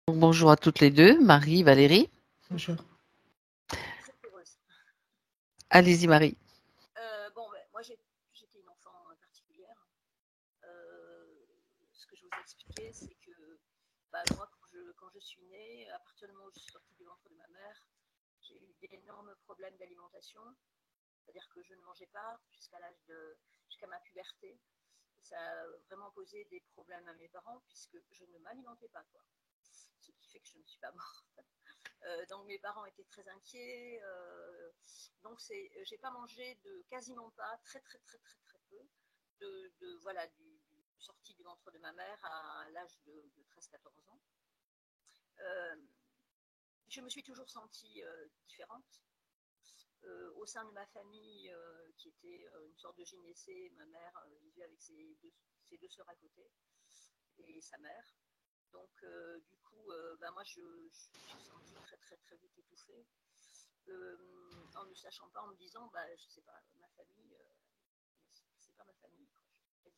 Bonjour à toutes les deux, Marie, Valérie. Bonjour. Très heureuse. Allez-y, Marie. Moi j'étais une enfant particulière. Ce que je vous ai expliqué, c'est que moi, quand je suis née, à partir du moment où je suis sortie du ventre de ma mère, j'ai eu d'énormes problèmes d'alimentation. C'est-à-dire que je ne mangeais pas jusqu'à ma puberté. Ça a vraiment posé des problèmes à mes parents puisque je ne m'alimentais pas, quoi. Ce qui fait que je ne suis pas morte. Donc mes parents étaient très inquiets. Donc j'ai pas mangé quasiment pas, très très très très très peu, sortie du ventre de ma mère à l'âge de 13-14 ans. Je me suis toujours sentie différente. Au sein de ma famille, qui était une sorte de gynécée, ma mère vivait avec ses deux sœurs à côté et sa mère. Donc, du coup, moi, je me suis sentie très, très, très vite étouffée. En ne sachant pas, en me disant, je sais pas, ma famille, c'est pas ma famille. Je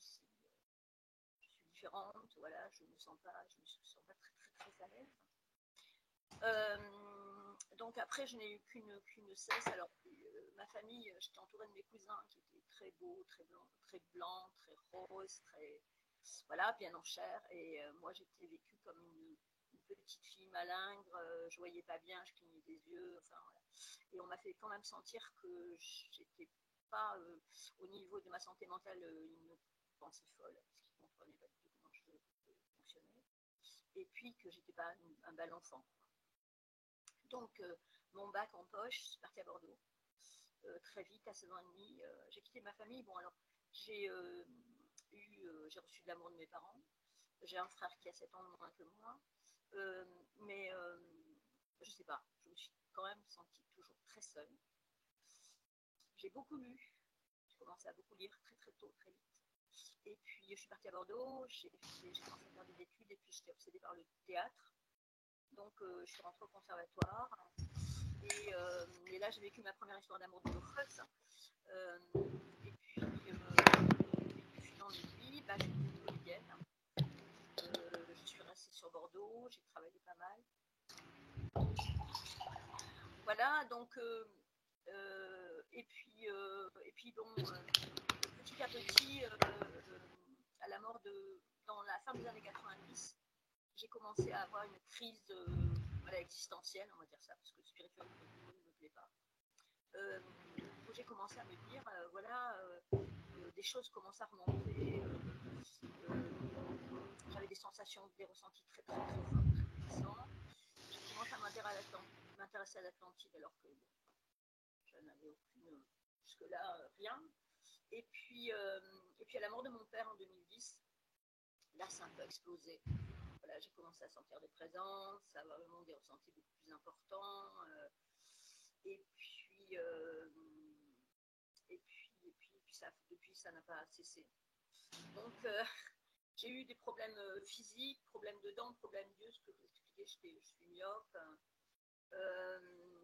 suis différente, voilà, je me sens pas très, très, très à l'aise. Donc après, je n'ai eu qu'une cesse. Alors, ma famille, j'étais entourée de mes cousins qui étaient très beaux, très blancs, très roses, très, voilà, bien en chair. Et moi, j'étais vécue comme une petite fille malingre. Je voyais pas bien, je clignais des yeux. Enfin, voilà. Et on m'a fait quand même sentir que j'étais pas au niveau de ma santé mentale une pensée folle, parce qu'ils ne comprenaient pas du tout comment je fonctionnais. Et puis que j'étais pas un bel enfant. Donc, mon bac en poche, je suis partie à Bordeaux. Très vite, à 16 ans et demi, j'ai quitté ma famille. Bon, alors, j'ai reçu de l'amour de mes parents. J'ai un frère qui a 7 ans de moins que moi. Mais je sais pas, je me suis quand même sentie toujours très seule. J'ai beaucoup lu. J'ai commencé à beaucoup lire très très tôt, très vite. Et puis, je suis partie à Bordeaux. J'ai commencé à faire des études et puis j'étais obsédée par le théâtre. Donc, je suis rentrée au conservatoire. Et là, j'ai vécu ma première histoire d'amour douloureuse. Et puis, de fil en aiguille, je suis devenue comédienne. Je suis restée sur Bordeaux, j'ai travaillé pas mal. Voilà, donc, et puis bon, petit à petit, à la mort dans la fin des années 90, j'ai commencé à avoir une crise existentielle, on va dire ça, parce que le spirituel ne me plaît pas. Où j'ai commencé à me dire, des choses commencent à remonter. J'avais des sensations, des ressentis très très très forts, très puissants. J'ai commencé à m'intéresser à l'Atlantide alors que je n'avais jusque-là rien. Et puis à la mort de mon père en 2010, là ça a un peu explosé. Voilà, j'ai commencé à sentir des présences, à avoir vraiment des ressentis beaucoup plus importants. Et puis, depuis, ça n'a pas cessé. Donc, j'ai eu des problèmes physiques, problèmes de dents, problèmes d'yeux, ce que je vous expliquais, je suis myope,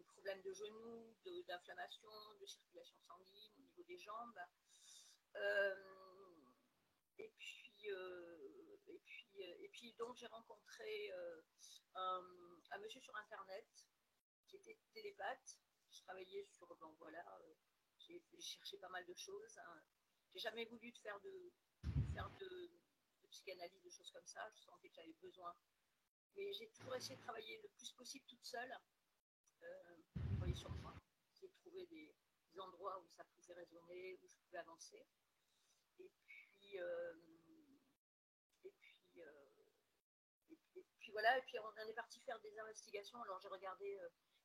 problèmes de genoux, d'inflammation, de circulation sanguine au niveau des jambes. Et puis, donc, j'ai rencontré un monsieur sur Internet qui était télépathe. Je travaillais sur, j'ai cherché pas mal de choses. Hein. J'ai jamais voulu faire de psychanalyse, de choses comme ça. Je sentais que j'avais besoin. Mais j'ai toujours essayé de travailler le plus possible toute seule. Travailler sur moi. Essayer de trouver des endroits où ça pouvait résonner, où je pouvais avancer. Et puis, voilà. Et puis on est parti faire des investigations. Alors j'ai regardé,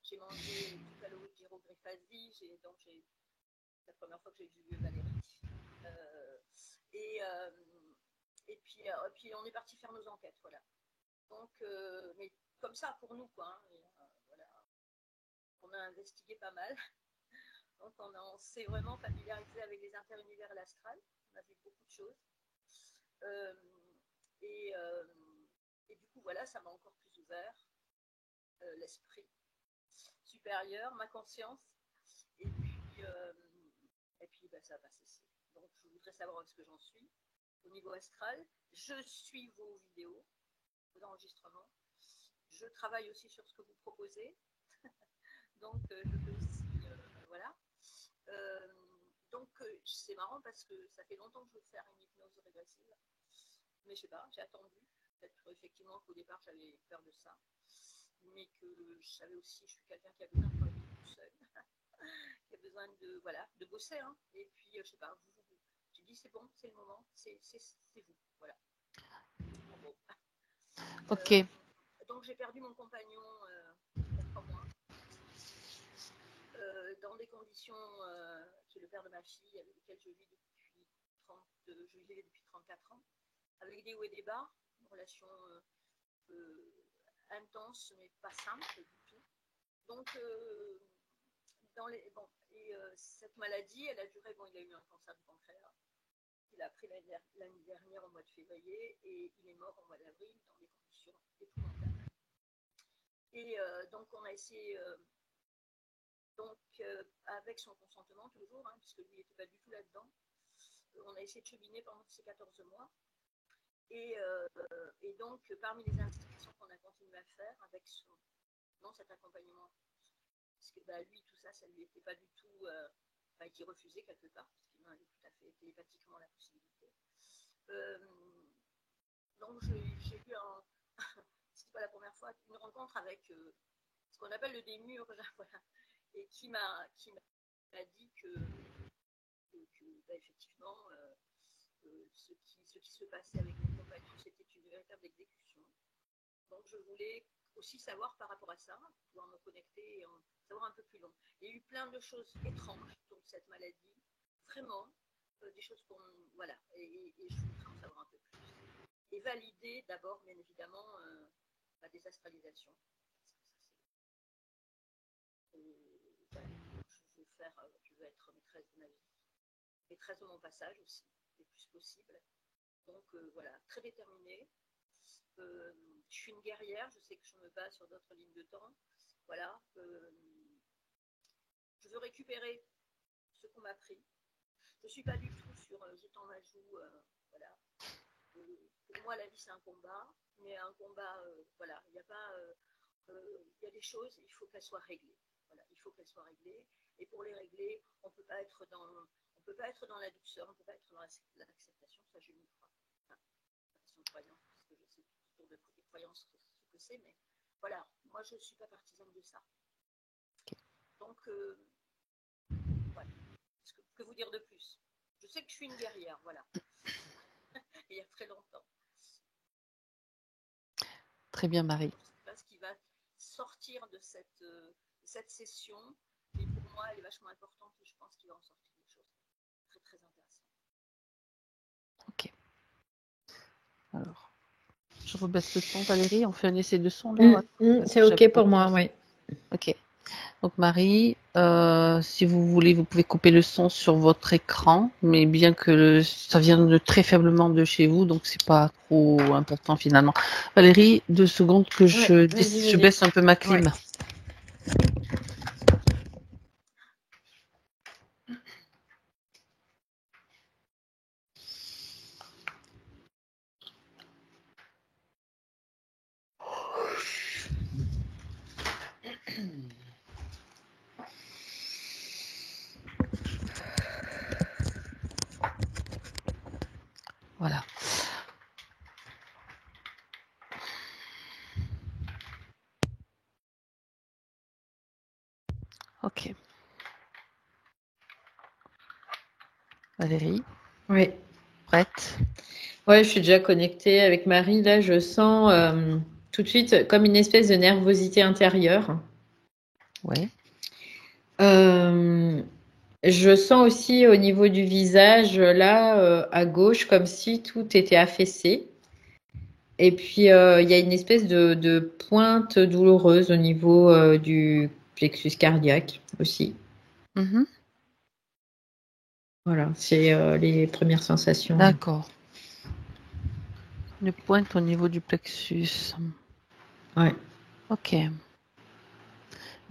j'ai mangé toute la logyrogriphasie. C'est la première fois que j'ai vu Valérie. Et puis on est parti faire nos enquêtes, voilà. Donc, mais comme ça pour nous, quoi. Hein, voilà. On a investigué pas mal. Donc on s'est vraiment familiarisé avec les interunivers et l'astral. On a vu beaucoup de choses. Et du coup, voilà, ça m'a encore plus ouvert l'esprit supérieur, ma conscience. Et puis ça va cesser. Donc, je voudrais savoir où est-ce que j'en suis. Au niveau astral, je suis vos vidéos, vos enregistrements. travaille aussi sur ce que vous proposez. Donc, je peux aussi, voilà. Donc, c'est marrant parce que ça fait longtemps que je veux faire une hypnose régressive. Mais je sais pas, j'ai attendu. Peut-être effectivement qu'au départ, j'avais peur de ça. Mais que je savais aussi, je suis quelqu'un qui a besoin de travailler tout seul. Qui a besoin de, voilà, de bosser. Hein. Et puis, je sais pas, j'ai dit, c'est bon, c'est le moment, c'est vous. Voilà. En gros. Ok. Donc, j'ai perdu mon compagnon il y a 3 mois. Dans des conditions qui est le père de ma fille, avec lequel je vis depuis 34 ans, avec des hauts et des bas, une relation intense mais pas simple du tout. Donc, cette maladie, elle a duré, bon, il a eu un cancer du pancréas, il a pris l'année dernière au mois de février et il est mort au mois d'avril dans des conditions épouvantables. Et donc, on a essayé... avec son consentement toujours, hein, puisque lui n'était pas du tout là-dedans, on a essayé de cheminer pendant ces 14 mois. Et donc, parmi les investigations qu'on a continué à faire avec cet accompagnement, parce que lui, tout ça, ça lui était pas du tout, il refusait quelque part, parce qu'il en avait tout à fait télépathiquement la possibilité. Donc, j'ai eu c'était pas la première fois, une rencontre avec ce qu'on appelle le démiurge, voilà, et qui m'a dit que effectivement, ce qui se passait avec mon compagnon, c'était une véritable exécution. Donc je voulais aussi savoir par rapport à ça, pouvoir me connecter et en savoir un peu plus long. Il y a eu plein de choses étranges sur cette maladie, vraiment, des choses qu'on... Voilà, et je voudrais en savoir un peu plus. Et valider d'abord, bien évidemment, des astralisations. Voilà, je veux être maîtresse de ma vie, maîtresse de mon passage aussi, le plus possible. Donc voilà, très déterminée. Je suis une guerrière, je sais que je me bats sur d'autres lignes de temps. Voilà, je veux récupérer ce qu'on m'a pris. Je ne suis pas du tout sur je tends ma joue, voilà. Pour moi, la vie, c'est un combat, mais un combat, voilà, il n'y a pas... il y a des choses, il faut qu'elles soient réglées. Voilà, il faut qu'elles soient réglées. Et pour les régler, on ne peut pas être dans la douceur, on ne peut pas être dans l'acceptation. Ça, je m'y crois. Enfin, la question de croyance, parce que je sais autour de des croyances ce que c'est, mais voilà, moi, je ne suis pas partisane de ça. Donc, voilà. Que vous dire de plus? Je sais que je suis une guerrière, voilà. Il y a très longtemps. Très bien, Marie. Je ne sais pas ce qui va sortir de cette session, mais pour moi, elle est vachement importante et je pense qu'il va en sortir des choses très, très intéressantes. Ok. Alors, je rebaisse le son, Valérie. On fait un essai de son là. C'est ok pour moi, oui. Ok. Donc Marie, si vous voulez, vous pouvez couper le son sur votre écran, mais bien que ça vienne très faiblement de chez vous, donc c'est pas trop important finalement. Valérie, 2 secondes que je baisse un peu ma clim. Ouais. Voilà. Ok. Valérie? Oui. Prête? Oui, je suis déjà connectée avec Marie. Là, je sens tout de suite comme une espèce de nervosité intérieure. Oui. Je sens aussi au niveau du visage, là, à gauche, comme si tout était affaissé. Et puis, il y a une espèce de pointe douloureuse au niveau du plexus cardiaque aussi. Mm-hmm. Voilà, c'est les premières sensations. D'accord. Une pointe au niveau du plexus. Ouais. Ok.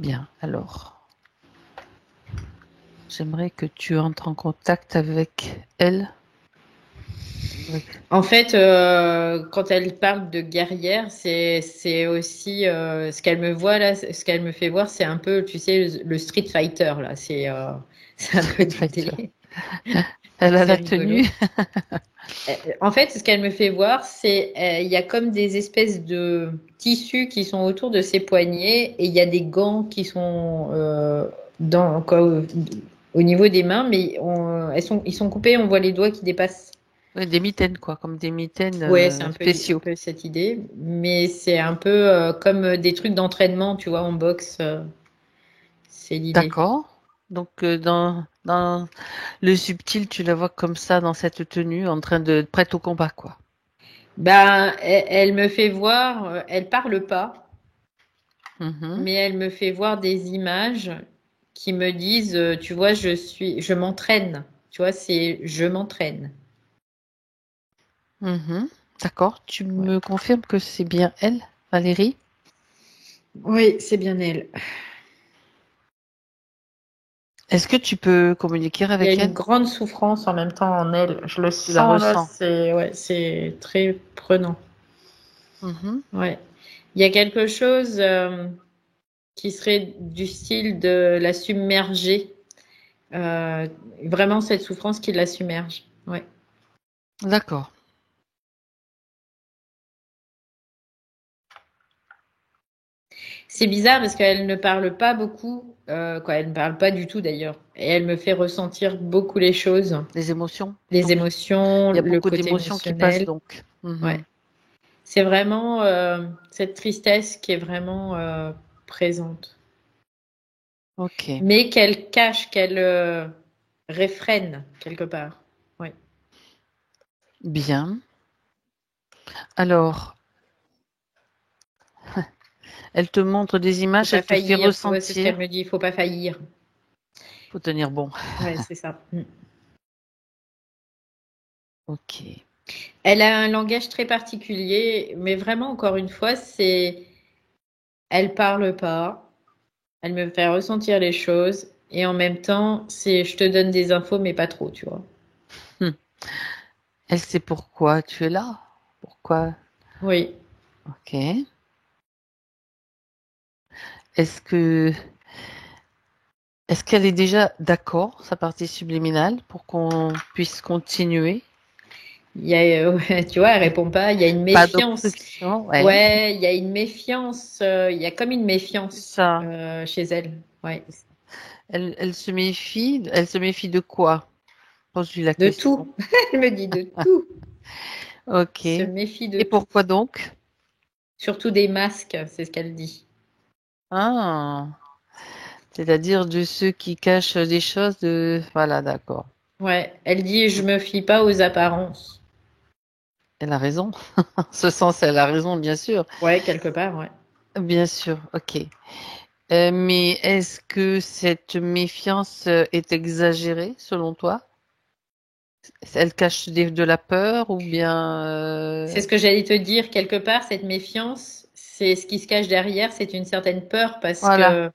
Bien, alors. J'aimerais que tu entres en contact avec elle. Oui. En fait, quand elle parle de guerrière, c'est aussi ce qu'elle me voit là, ce qu'elle me fait voir, c'est un peu, tu sais, le Street Fighter là. C'est un peu Street du Fighter. délire. Elle a C'est la rigolo. tenue. En fait, ce qu'elle me fait voir, c'est il y a comme des espèces de tissus qui sont autour de ses poignets et il y a des gants qui sont au niveau des mains, mais ils sont coupés, on voit les doigts qui dépassent. Ouais, des mitaines, quoi, comme des mitaines Ouais, c'est un spéciaux. peu cette idée, mais c'est un peu comme des trucs d'entraînement, tu vois, en boxe, c'est l'idée. D'accord. Donc, dans le subtil, tu la vois comme ça, dans cette tenue, en train de prête au combat, quoi. Ben, elle me fait voir, elle parle pas, Mhm. mais elle me fait voir des images qui me disent, tu vois, je m'entraîne, tu vois, c'est je m'entraîne. Mhm. D'accord. Tu Ouais. me confirmes que c'est bien elle, Valérie? Oui, c'est bien elle. Est-ce que tu peux communiquer Il y a avec une elle? grande souffrance en même temps en elle. Je le Tu la sens là, ressens? c'est très prenant. Mhm. Ouais. Il y a quelque chose qui serait du style de la submerger. Euh, Vraiment cette souffrance qui la submerge. Ouais. D'accord. C'est bizarre parce qu'elle ne parle pas beaucoup, quoi. Elle ne parle pas du tout d'ailleurs. Et elle me fait ressentir beaucoup les choses, Les émotions. les Donc, émotions, il y a le beaucoup côté d'émotions qui passent, émotionnel. donc. Ouais. Mhm. C'est vraiment cette tristesse qui est vraiment présente. Ok. Mais qu'elle cache, qu'elle réfrène quelque part. Ouais. Bien. Alors, elle te montre des Faut images, pas elle te fait faillir, tu vois, c'est ce qu'elle ressentir. me dit. Il faut pas faillir. Faut tenir bon. Ouais, c'est ça. Mm. Ok. Elle a un langage très particulier, mais vraiment, encore une fois, elle parle pas, elle me fait ressentir les choses, et en même temps, je te donne des infos, mais pas trop, tu vois. Hmm. Elle sait pourquoi tu es là. Pourquoi? Oui. Ok. Est-ce que est-ce qu'elle est déjà d'accord, sa partie subliminale, pour qu'on puisse continuer? Ouais, tu vois, elle répond pas. Il y a une Pas méfiance. d'obstruction, ouais. Ouais, il y a une méfiance. Il y a comme une C'est méfiance ça. chez elle. Ouais. Elle se méfie de quoi? Pose-lui la De question. tout. Elle me dit de tout. Ok. Se méfie de Et tout. pourquoi donc? Surtout des masques, c'est ce qu'elle dit. Ah, c'est-à-dire de ceux qui cachent des choses de... Voilà, d'accord. Ouais, elle dit je me fie pas aux apparences. Elle a raison. En ce sens, elle a raison, bien sûr. Ouais, quelque part, ouais. Bien sûr, ok. Mais est-ce que cette méfiance est exagérée, selon toi? Elle cache de la peur ou bien... C'est ce que j'allais te dire quelque part, cette méfiance, c'est ce qui se cache derrière, c'est une certaine peur Voilà,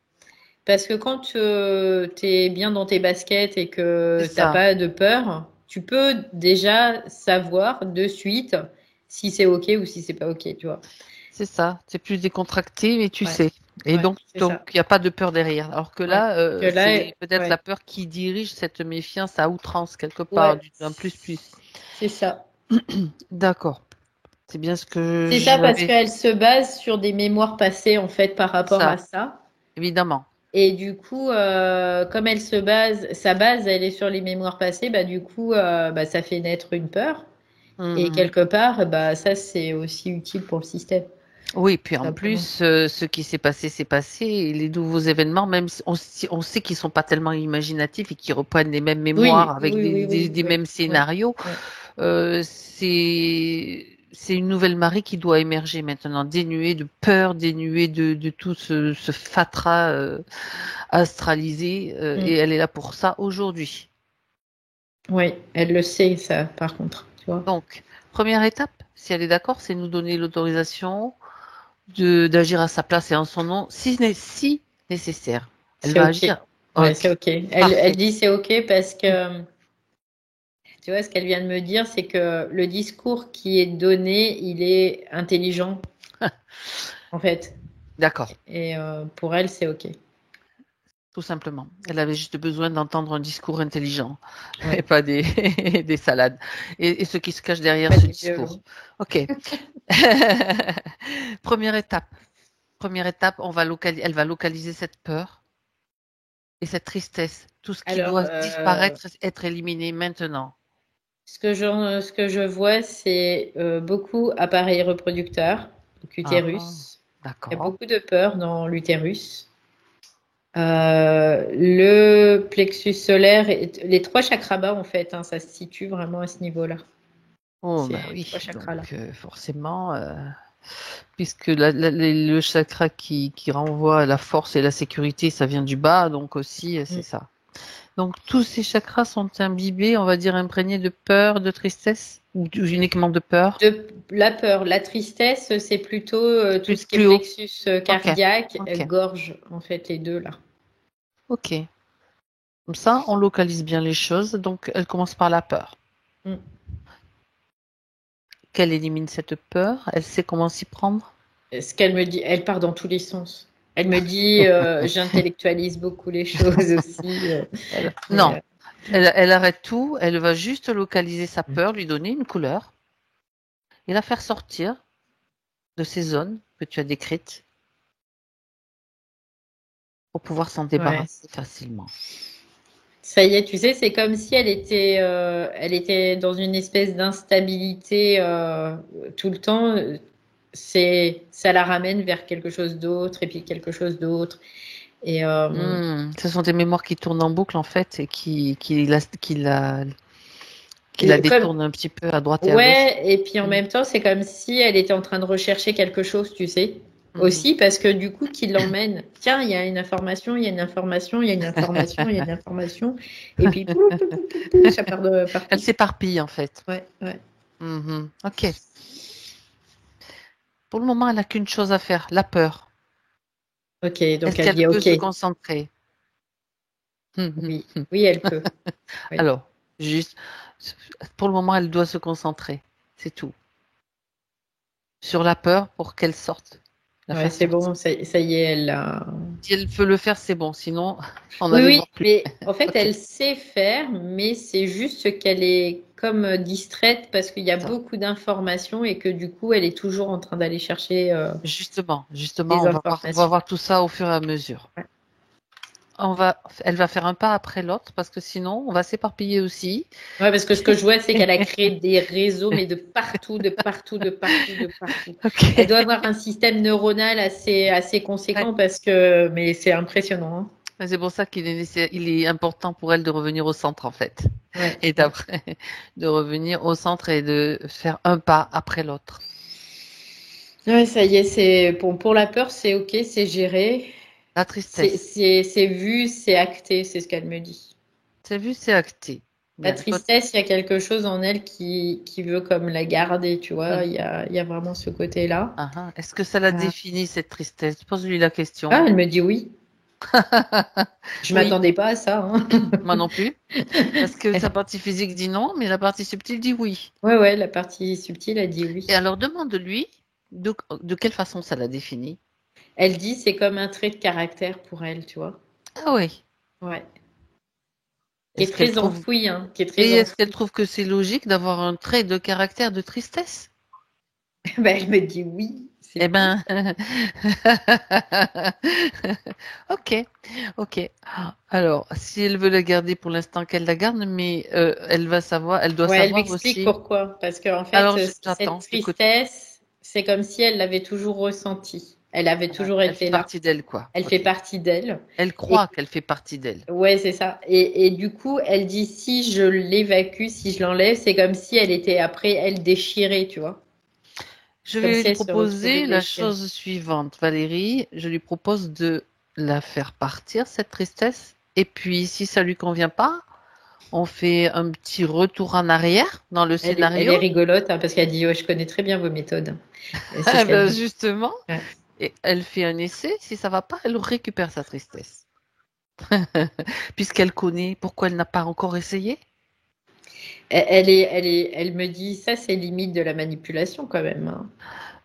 parce que quand tu es bien dans tes baskets et c'est que t'as ça. pas de peur, tu peux déjà savoir de suite si c'est ok ou si c'est pas ok, tu vois. C'est ça. C'est plus décontracté, mais tu Ouais, sais. Et ouais, donc, c'est donc, ça. il n'y a pas de peur derrière. Alors que Ouais. là, Que là, c'est peut-être la ouais, peur qui dirige cette méfiance à outrance, quelque part, ouais, d'un plus. c'est ça. D'accord. C'est bien ce que C'est ça parce j'avais. qu'elle se base sur des mémoires passées en fait par rapport à Ça, ça. évidemment. Et du coup, comme elle se base, sa base, elle est sur les mémoires passées, bah du coup, bah, ça fait naître une peur. Et Mhm. quelque part, bah ça, c'est aussi utile pour le système, Oui, puis en simplement. plus, ce qui s'est passé, c'est passé. Et les nouveaux événements, même si on sait qu'ils sont pas tellement imaginatifs et qu'ils reprennent les mêmes mémoires Oui, avec oui, oui, oui, des oui, mêmes oui, scénarios, oui. c'est une nouvelle Marie qui doit émerger maintenant, dénuée de peur, dénuée de tout ce fatras astralisé, et Mm. elle est là pour ça aujourd'hui. Oui, elle le sait, ça, par contre, tu vois. Donc, première étape, si elle est d'accord, c'est nous donner l'autorisation de d'agir à sa place et en son nom, si nécessaire. Elle C'est va OK. agir. Ouais, c'est Ok, OK. Elle parfait. dit c'est OK parce que Tu vois, ce qu'elle vient de me dire, c'est que le discours qui est donné, il est intelligent, en fait. D'accord, Et pour elle, c'est OK. tout simplement. Elle avait juste besoin d'entendre un discours intelligent et Ouais. pas des, des salades. Et ce qui se cache derrière Pas ce du discours. violon. OK. Première étape. Première étape, elle va localiser cette peur et cette tristesse. Tout ce qui Alors, doit disparaître, être éliminé maintenant. ce que je vois, c'est beaucoup appareil reproducteur, donc Ah, utérus. Il y a d'accord. beaucoup de peur dans l'utérus. Le plexus solaire, les trois chakras bas, en fait, hein, ça se situe vraiment à ce niveau-là. Oh, bah Ces trois oui. Donc, chakras-là. forcément, puisque le chakra qui renvoie à la force et la sécurité, ça vient du bas, donc aussi, c'est Mm. ça. Donc, tous ces chakras sont imbibés, on va dire, imprégnés de peur, de tristesse, ou uniquement de peur. La peur, la tristesse, c'est plutôt tout ce qui est Plus haut. plexus Ok, cardiaque, ok, gorge, en fait, les deux là. ok. Comme ça, on localise bien les choses. Donc, elle commence par la peur. Mm. Qu'elle élimine cette peur, elle sait comment s'y prendre. Ce qu'elle me dit, elle part dans tous les sens. Elle me dit, j'intellectualise beaucoup les choses aussi. Non, Mais, elle arrête tout, elle va juste localiser sa peur, lui donner une couleur et la faire sortir de ces zones que tu as décrites pour pouvoir s'en ouais. débarrasser facilement. Ça y est, tu sais, c'est comme si elle était dans une espèce d'instabilité tout le temps. Ça la ramène vers quelque chose d'autre et puis quelque chose d'autre. Et Ce sont des mémoires qui tournent en boucle en fait et qui la comme, détournent un petit peu à droite et à gauche. ouais, et puis en Mhm. même temps, c'est comme si elle était en train de rechercher quelque chose, tu sais. Mhm. Aussi, parce que du coup, qui l'emmène, tiens, il y a une information, il y a une information, il y a une information, il y a une information, et puis ça part de Elle partout. s'éparpille en fait. Ouais, ouais. Mhm. Ok. Pour le moment, elle n'a qu'une chose à faire, la peur. Ok, Est-ce donc elle qu'elle dit peut ok. se concentrer? Oui, oui, elle peut. Oui. Alors, juste, pour le moment, elle doit se concentrer. C'est tout. Sur la peur pour qu'elle sorte. La Ouais, faire c'est sortir. bon, ça y est, elle a. Si elle peut le faire, c'est bon. Sinon, on Oui, n'allait oui, voir plus. mais en fait, Ok. elle sait faire, mais c'est juste qu'elle est comme distraite parce qu'il y a Ça. beaucoup d'informations et que du coup, elle est toujours en train d'aller chercher Justement, des on va informations. voir tout ça au fur et à mesure. Ouais. Elle va faire un pas après l'autre parce que sinon, on va s'éparpiller aussi. Ouais, parce que ce que je vois, c'est qu'elle a créé des réseaux, mais de partout, de partout, de partout, de partout. Elle doit Ok. avoir un système neuronal assez Ouais. conséquent parce que, mais c'est impressionnant, hein. C'est pour ça il est important pour elle de revenir au centre en fait. Ouais, Et ouais. d'après, de revenir au centre et de faire un pas après l'autre. Ouais, ça y est, c'est pour la peur, c'est ok, c'est géré, La tristesse. c'est vu, c'est acté, c'est ce qu'elle me dit. C'est vu, c'est acté. La Bien. Toi, tristesse, il y a quelque chose en elle qui veut comme la garder, tu vois. Il y a vraiment ce côté-là. Est-ce que ça la Ah, définit, cette tristesse? Pose-lui la question. Ah, elle me dit oui. Je Oui, m'attendais pas à ça, hein. moi non plus. Parce que sa partie physique dit non, mais la partie subtile dit oui. Ouais, ouais, la partie subtile a dit Et oui. alors demande-lui de quelle façon ça la définit. Elle dit c'est comme un trait de caractère pour elle, tu vois. Ah oui. Ouais. Qui est Est-ce qu'elle très trouve enfoui, hein. Qui est et très est-ce qu'elle enfoui. trouve que c'est logique d'avoir un trait de caractère de tristesse? Ben, elle me dit oui, c'est Eh fou. ben, ok, ok. Alors, si elle veut la garder pour l'instant, qu'elle la garde, mais elle doit Ouais, elle savoir m'explique aussi. pourquoi. Parce qu'en fait, Alors, cette j'attends, j'écoute. tristesse, c'est comme si elle l'avait toujours ressentie. Elle avait toujours Elle fait été là. partie d'elle, quoi. Elle fait Ok. partie d'elle. Elle Et croit qu'elle fait partie d'elle. ouais, c'est ça. Et du coup, elle dit si je l'évacue, si je l'enlève, c'est comme si elle était après, elle déchirée, tu vois. Je Comme vais si lui elle se retrouvait proposer la déchirée. chose suivante, Valérie. Je lui propose de la faire partir, cette tristesse. Et puis, si ça lui convient pas, on fait un petit retour en arrière dans le Elle scénario. est rigolote, hein, parce qu'elle dit, ouais, je connais très bien vos méthodes. Et c'est Ah ce qu'elle ben, dit. justement, Ouais. et elle fait un essai. Si ça va pas, elle récupère sa tristesse. Puisqu'elle connaît pourquoi elle n'a pas encore essayé. Elle me dit, ça, c'est limite de la manipulation quand même, hein.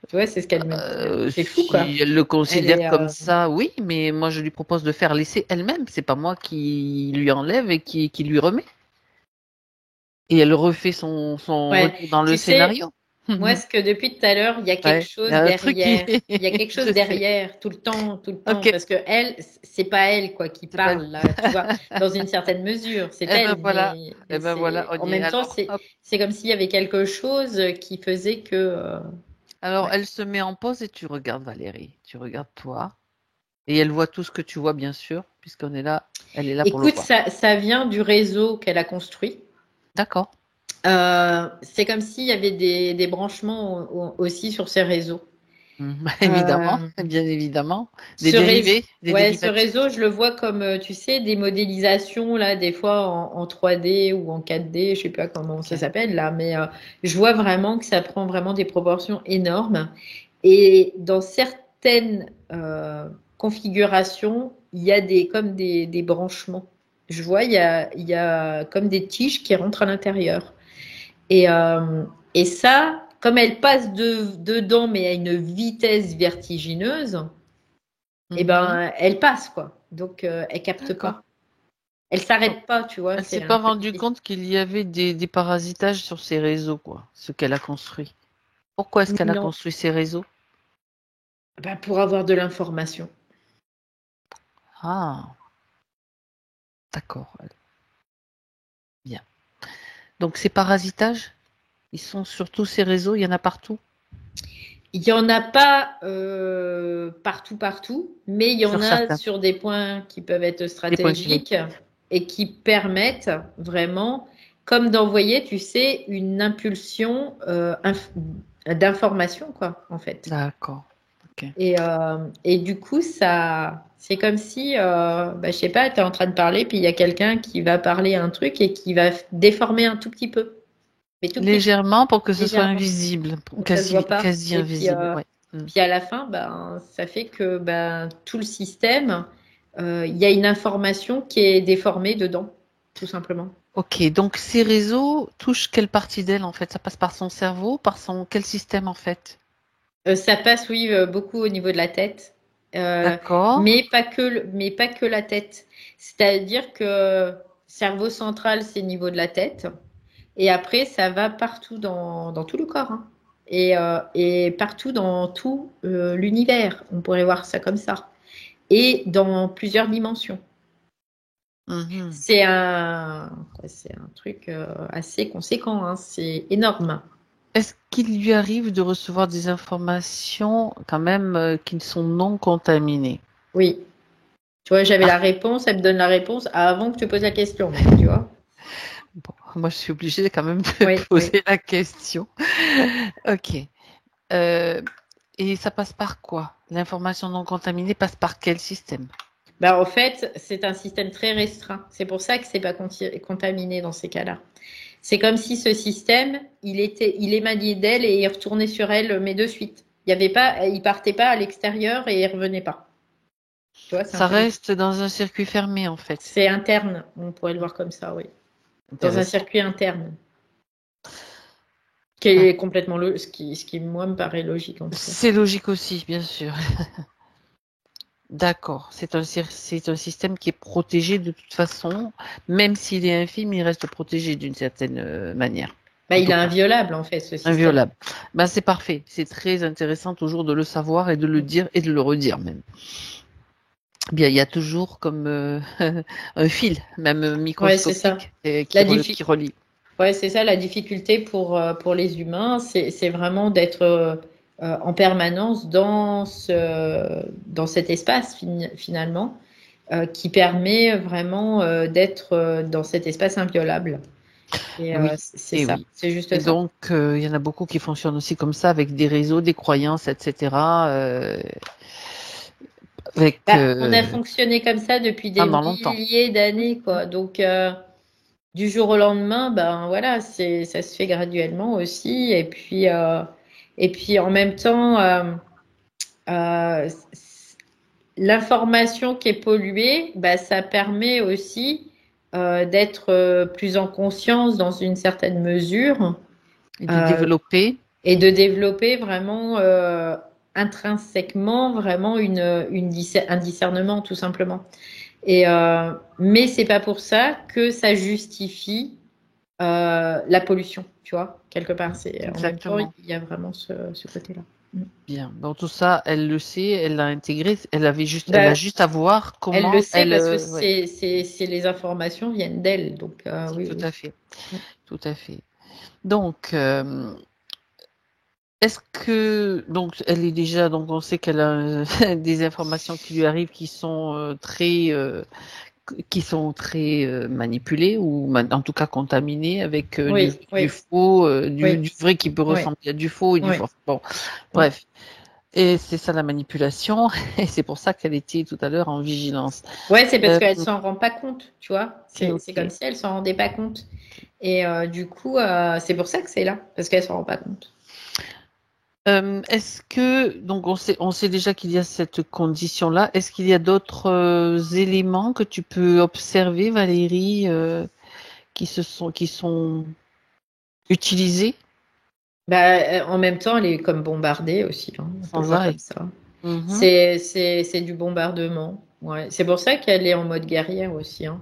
Tu vois, c'est ce qu'elle me dit. C'est fou, quoi. Si elle le Elle considère est, comme ça, oui, mais moi je lui propose de faire l'essai elle-même. C'est pas moi qui lui enlève et qui lui remet. Et elle refait son ouais. retour dans le Tu sais, scénario. moi, ce que depuis tout à l'heure, il y a quelque Ouais, il y chose a un truc qui. derrière. Il y a quelque chose Je sais. derrière, tout le temps, Ok, parce que elle, c'est pas elle, quoi, qui c'est pas. parle, là, tu vois, dans une certaine mesure, c'est Eh ben elle, voilà, eh mais ben voilà, c'est, on en y est. même temps, Hop. c'est comme s'il y avait quelque chose qui faisait que, Alors ouais. elle se met en pause et tu regardes Valérie. Tu regardes toi. Et elle voit tout ce que tu vois, bien sûr, puisqu'on est là, elle est là pour le Écoute, voir. ça vient du réseau qu'elle a construit. D'accord. C'est comme s'il y avait des branchements aussi sur ces réseaux. Évidemment, Euh, bien évidemment. Des Ce réseau, dérivés, des ouais, ce dérivatifs. réseau, je le vois comme, tu sais, des modélisations, là, des fois en 3D ou en 4D, je sais pas comment ça Ok. s'appelle, là, mais je vois vraiment que ça prend vraiment des proportions énormes. Et dans certaines configurations, il y a comme des branchements. Je vois, il y a comme des tiges qui rentrent à l'intérieur. Et ça, comme elle passe dedans, mais à une vitesse vertigineuse, eh Mhm. ben, elle passe, quoi. Donc, elle capte D'accord. pas. Elle Donc, s'arrête pas, tu vois, elle c'est s'est un pas peu rendue difficile. compte qu'il y avait des parasitages sur ces réseaux, quoi, ce qu'elle a construit. Pourquoi est-ce qu'elle a Non, construit ces réseaux? ben, pour avoir de l'information. Ah, d'accord. Bien. Donc ces parasitages, ils sont sur tous ces réseaux, il y en a partout, Il y en a pas partout, mais il y en sur a certains, sur des points qui peuvent être des points clés. stratégiques et qui permettent vraiment, comme d'envoyer, tu sais, une impulsion d'information, quoi, en fait. D'accord. Ok. Et du coup, ça, c'est comme si, bah, je sais pas, tu es en train de parler, puis il y a quelqu'un qui va parler un truc et qui va déformer un tout petit peu, mais tout petit peu, Légèrement pour que ce soit légèrement, invisible, donc ça se quasi, voit pas. quasi invisible. Ouais. Mm. Puis à la fin, ben, ça fait que ben, tout le système, il y a une information qui est déformée dedans, tout simplement. Ok, donc ces réseaux touchent quelle partie d'elle en fait? Ça passe par son cerveau, par son quel système en fait? Ça passe, oui, beaucoup au niveau de la tête, D'accord. mais pas que la tête. C'est-à-dire que cerveau central, c'est au niveau de la tête, et après, ça va partout dans tout le corps, hein. Et partout dans tout l'univers. On pourrait voir ça comme ça. Et dans plusieurs dimensions. Mhm. C'est un truc assez conséquent, hein. C'est énorme. Est-ce qu'il lui arrive de recevoir des informations quand même qui sont non contaminées? Oui. Tu vois, j'avais Ah, la réponse, elle me donne la réponse avant que tu poses la question, même, tu vois. bon, moi je suis obligée quand même de Oui, oui. poser la question. Ok. Euh, et ça passe par quoi? L'information non contaminée passe par quel système? Bah, en fait, c'est un système très restreint. C'est pour ça que c'est pas contaminé dans ces cas-là. C'est comme si ce système, il émanait d'elle et il retournait sur elle, mais de suite. Il y avait pas, il partait pas à l'extérieur et il revenait pas. Tu vois, c'est un Ça peu bizarre. reste dans un circuit fermé en fait. C'est interne, on pourrait le voir comme ça, oui. Dans un Intéressant. circuit interne, qui Ah, est complètement ce qui, moi, me paraît logique, en tout cas. c'est logique aussi, bien sûr. D'accord. C'est un système qui est protégé de toute façon, même s'il est infime, il reste protégé d'une certaine manière. Bah, En il tout est cas, inviolable, en fait, ce système. inviolable. Ben, c'est parfait. C'est très intéressant toujours de le savoir et de le dire et de le redire même. Bien, il y a toujours comme un fil, même Ouais, c'est ça. microscopique, La qui relie. Ouais, c'est ça, la difficulté pour les humains, c'est vraiment d'être en permanence dans cet espace, finalement, qui permet vraiment d'être dans cet espace inviolable. Et Oui, c'est et ça, oui. c'est juste Et ça. donc, il y en a beaucoup qui fonctionnent aussi comme ça, avec des réseaux, des croyances, etc. Avec Bah, on a fonctionné comme ça depuis des pendant longtemps. milliers d'années, quoi. Donc, du jour au lendemain, ben voilà, ça se fait graduellement aussi. Et puis en même temps, euh, l'information qui est polluée, bah, ça permet aussi d'être plus en conscience dans une certaine mesure Et de développer. et de développer vraiment intrinsèquement vraiment un discernement tout simplement. Mais c'est pas pour ça que ça justifie la pollution, tu vois, quelque part. En même temps, Exactement. il y a vraiment ce côté-là. Bien. Donc tout ça, elle le sait, elle l'a intégré. Elle a Bah, juste à voir elle le comment sait parce que ouais, c'est les informations viennent d'elle, donc oui, tout oui. à fait, tout à fait. Donc, est-ce que donc elle est déjà donc on sait qu'elle a des informations qui lui arrivent qui sont très manipulées ou en tout cas contaminées avec Oui, du oui, faux, oui, du vrai qui peut oui, ressembler à du faux et du oui, faux. Bon, oui. bref. Et c'est ça la manipulation, et c'est pour ça qu'elle était tout à l'heure en vigilance. Ouais, c'est parce qu'elle s'en rend pas compte, tu vois. C'est comme Ok. si elle s'en rendait pas compte. Et du coup, c'est pour ça que c'est là, parce qu'elle s'en rend pas compte. Est-ce que donc on sait déjà qu'il y a cette condition-là. Est-ce qu'il y a d'autres éléments que tu peux observer, Valérie, qui sont utilisés Bah, en même temps, elle est comme bombardée aussi, hein, on peut le sans voir comme arrêt? ça. Mhm. C'est du bombardement. Ouais. C'est pour ça qu'elle est en mode guerrière aussi, hein.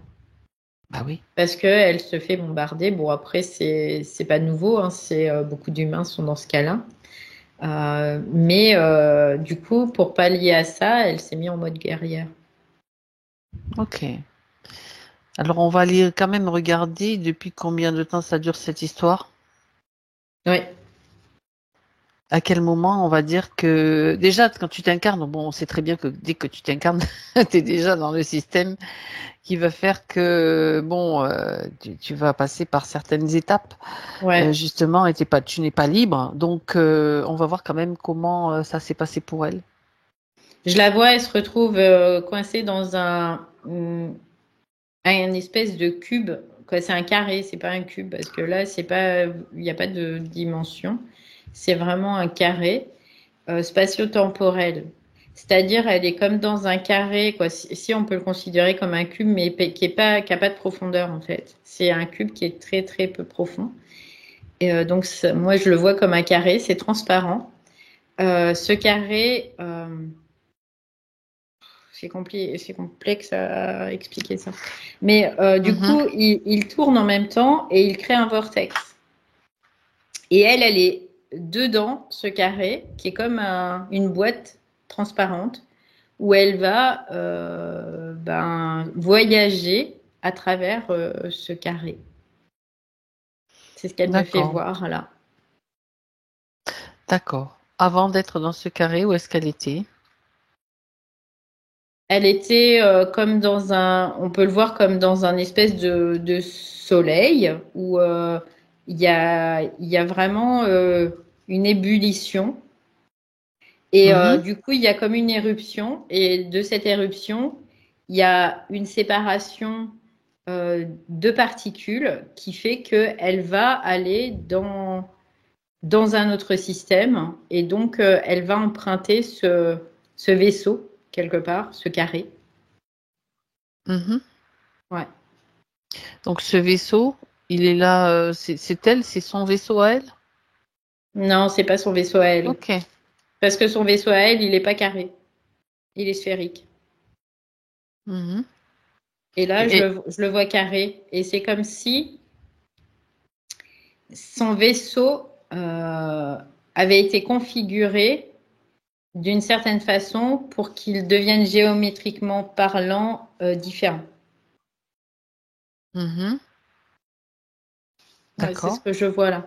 Bah oui. Parce qu'elle se fait bombarder. Bon, après, c'est pas nouveau, hein, beaucoup d'humains sont dans ce cas-là. Mais du coup, pour pallier à ça, elle s'est mise en mode guerrière. Ok. Alors on va aller quand même regarder depuis combien de temps ça dure cette histoire. Oui, À quel moment on va dire que déjà quand tu t'incarnes, bon, on sait très bien que dès que tu t'incarnes, tu es déjà dans le système qui va faire que bon, tu vas passer par certaines étapes ouais. justement, et tu n'es pas libre. Donc, on va voir quand même comment ça s'est passé pour elle. Je la vois, elle se retrouve coincée dans un espèce de cube. Quoi, c'est un carré, c'est pas un cube parce que là, c'est pas, il n'y a pas de dimension. C'est vraiment un carré spatio-temporel. C'est-à-dire, elle est comme dans un carré, quoi. Si on peut le considérer comme un cube, mais qui a pas de profondeur en fait. C'est un cube qui est très très peu profond. Et donc, moi, je le vois comme un carré. C'est transparent. Ce carré, c'est complexe à expliquer ça. Mais du Mhm. coup, il tourne en même temps et il crée un vortex. Et elle est dedans ce carré qui est comme une boîte transparente où elle va voyager à travers ce carré. C'est ce qu'elle me fait D'accord, voir là. d'accord. Avant d'être dans ce carré, où est-ce qu'elle était? Elle était comme on peut le voir comme dans un espèce de soleil où il y a vraiment une ébullition. Et Mhm. du coup, il y a comme une éruption. Et de cette éruption, il y a une séparation de particules qui fait qu'elle va aller dans un autre système. Et donc, elle va emprunter ce vaisseau, quelque part, ce carré. Mhm. Ouais. Donc, ce vaisseau, il est là, c'est elle, c'est son vaisseau à elle? Non, c'est pas son vaisseau à elle. Ok. Parce que son vaisseau à elle, il n'est pas carré. Il est sphérique. Mhm. Et là, Et, je le vois carré. Et c'est comme si son vaisseau avait été configuré d'une certaine façon pour qu'il devienne géométriquement parlant différent. mhm. Ouais, c'est ce D'accord. que je vois là.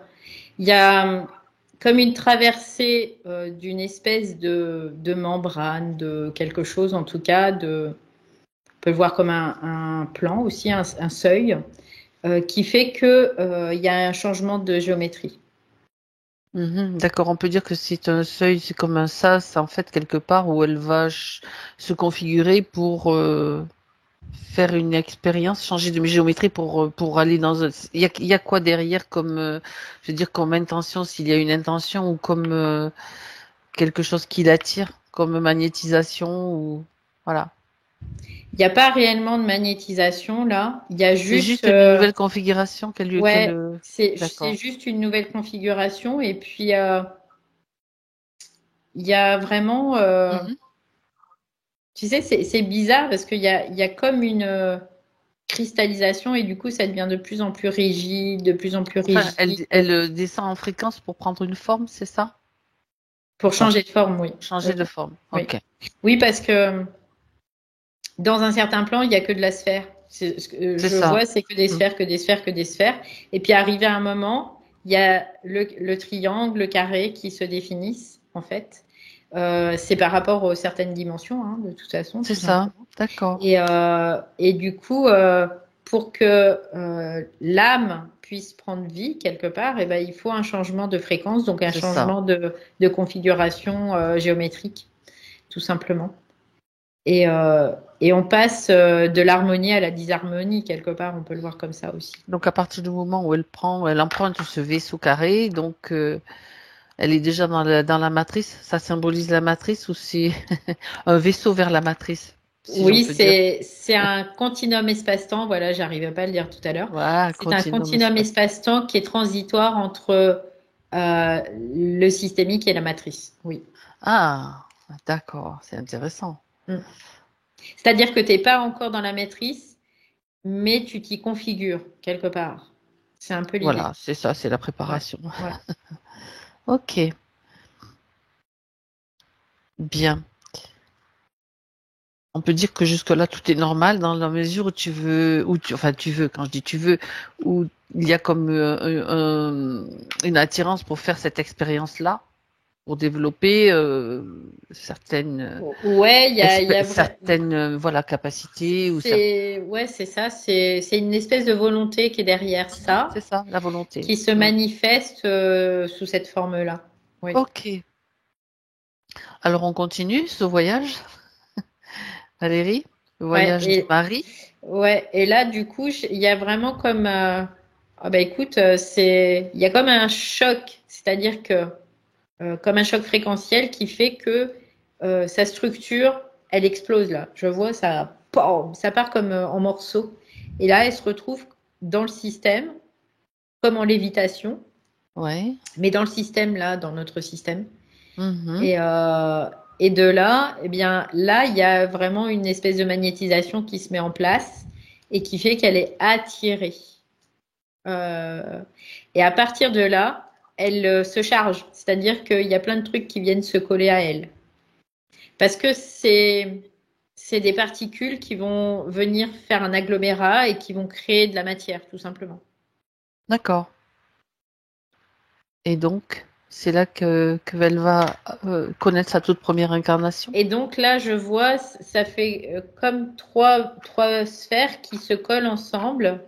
Il y a comme une traversée d'une espèce de membrane, de quelque chose en tout cas, on peut le voir comme un plan aussi, un seuil, qui fait que il y a un changement de géométrie. Mhm. D'accord, on peut dire que c'est un seuil, c'est comme un sas en fait quelque part où elle va se configurer pour faire une expérience, changer de géométrie pour aller dans un... il y a quoi derrière comme, je veux dire, comme intention, s'il y a une intention ou comme quelque chose qui l'attire, comme magnétisation ou... Voilà. Il n'y a pas réellement de magnétisation là. Il y a C'est juste, juste une nouvelle configuration ouais, c'est D'accord. juste une nouvelle configuration. Et puis, il y a vraiment, Mhm. tu sais, c'est bizarre parce il y a comme une cristallisation et du coup, ça devient de plus en plus rigide, de plus en plus Enfin, rigide. elle descend en fréquence pour prendre une forme, c'est ça? Pour Enfin, changer de forme, oui. changer Oui, de forme. oui. Ok. Oui, parce que dans un certain plan, il n'y a que de la sphère. Ce que C'est je ça. vois, c'est que des Mm. sphères, que des sphères, que des sphères. Et puis, arrivé à un moment, il y a le triangle, le carré qui se définissent, en fait. C'est par rapport aux certaines dimensions, hein, de toute façon, C'est tout ça. simplement. D'accord. Et du coup, pour que l'âme puisse prendre vie quelque part, eh ben, il faut un changement de fréquence, donc un C'est ça. changement de configuration géométrique, tout simplement. Et, euh, et on passe de l'harmonie à la disharmonie, quelque part, on peut le voir comme ça aussi. Donc, à partir du moment où elle emprunte ce vaisseau carré, donc, elle est déjà dans la matrice. Ça symbolise la matrice ou c'est un vaisseau vers la matrice, si j'en Oui, peux dire. c'est un continuum espace-temps, voilà, j'arrivais pas à le dire tout à l'heure. Voilà, C'est un continuum continuum espace. espace-temps qui est transitoire entre le systémique et la matrice. Oui. Ah, d'accord. C'est intéressant. Mm. C'est-à-dire que tu n'es pas encore dans la matrice, mais tu t'y configures quelque part. C'est un peu l'idée. Voilà, c'est ça, c'est la Ouais, préparation. ouais. Ok, bien. On peut dire que jusque-là, tout est normal dans la mesure où tu veux, enfin, tu veux, quand je dis tu veux, où il y a comme une attirance pour faire cette expérience-là, pour développer certaines, Ouais, il y a certaines, voilà, capacités ou certaines. c'est ouais, c'est ça, c'est une espèce de volonté qui est derrière C'est ça, ça, la volonté. qui se Mm. manifeste sous cette forme-là. Oui. Ok. Alors on continue ce voyage, Valérie, le Ouais, voyage du mari. ouais, et là, du coup, il y a vraiment comme, ah bah écoute, il y a comme un choc, c'est-à-dire que, comme un choc fréquentiel qui fait que sa structure, elle explose là. Je vois ça, pom, ça part comme en morceaux. Et là, elle se retrouve dans le système, comme en lévitation, Ouais. mais dans le système là, dans notre système. Mhm. Et, euh, et de là, eh bien, là, il y a vraiment une espèce de magnétisation qui se met en place et qui fait qu'elle est attirée. Euh, et à partir de là, elle se charge. C'est-à-dire qu'il y a plein de trucs qui viennent se coller à elle. Parce que c'est des particules qui vont venir faire un agglomérat et qui vont créer de la matière, tout simplement. D'accord. Et donc, c'est là qu'elle va connaître sa toute première incarnation. Et donc là, je vois, ça fait comme trois sphères qui se collent ensemble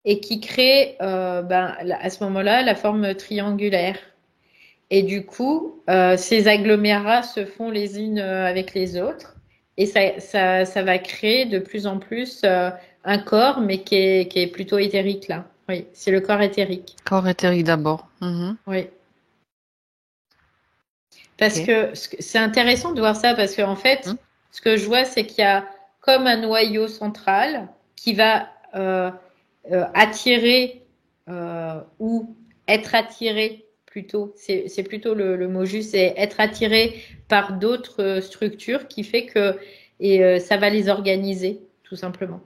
et qui créent à ce moment-là la forme triangulaire. Et du coup, ces agglomérats se font les unes avec les autres et ça va créer de plus en plus un corps, mais qui est plutôt éthérique là. Oui, c'est le corps éthérique. Corps éthérique d'abord. Mhm. Oui. Parce Ok. que c'est intéressant de voir ça parce qu'en fait, Mhm. ce que je vois, c'est qu'il y a comme un noyau central qui va attirer ou être attiré plutôt. C'est plutôt le mot juste, c'est être attiré par d'autres structures qui fait que ça va les organiser tout simplement.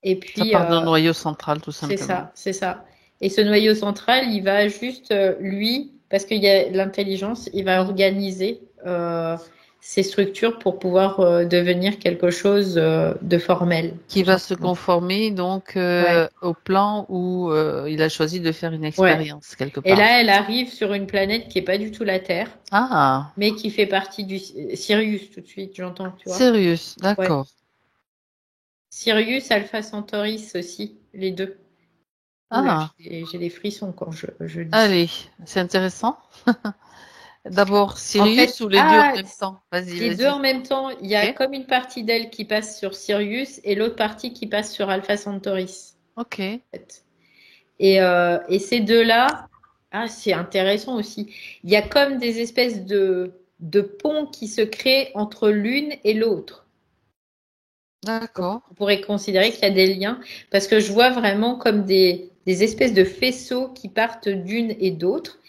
Et Ça puis part d'un noyau central, tout c'est simplement. ça, c'est ça. Et ce noyau central, il va juste, lui, parce qu'il y a l'intelligence, il va Mhm. organiser ces structures pour pouvoir devenir quelque chose de formel, Qui tout va se simplement. conformer donc Ouais, au plan où il a choisi de faire une ouais. expérience quelque Et part. là, elle arrive sur une planète qui est pas du tout la Terre, Ah, mais qui fait partie du Sirius tout de suite, j'entends, tu vois. Sirius, Ouais. d'accord. Sirius, Alpha Centauri aussi, les deux. Oula, Ah, j'ai des frissons quand je dis. allez, c'est intéressant. D'abord En Sirius fait, ou les deux en même temps? Vas-y, les deux vas-y. en même temps, il y a Ok, comme une partie d'elle qui passe sur Sirius et l'autre partie qui passe sur Alpha Centauri. ok. En fait. Et ces deux-là, ah, c'est intéressant aussi. Il y a comme des espèces de ponts qui se créent entre l'une et l'autre. D'accord. On pourrait considérer qu'il y a des liens, parce que je vois vraiment comme des espèces de faisceaux qui partent d'une et d'autre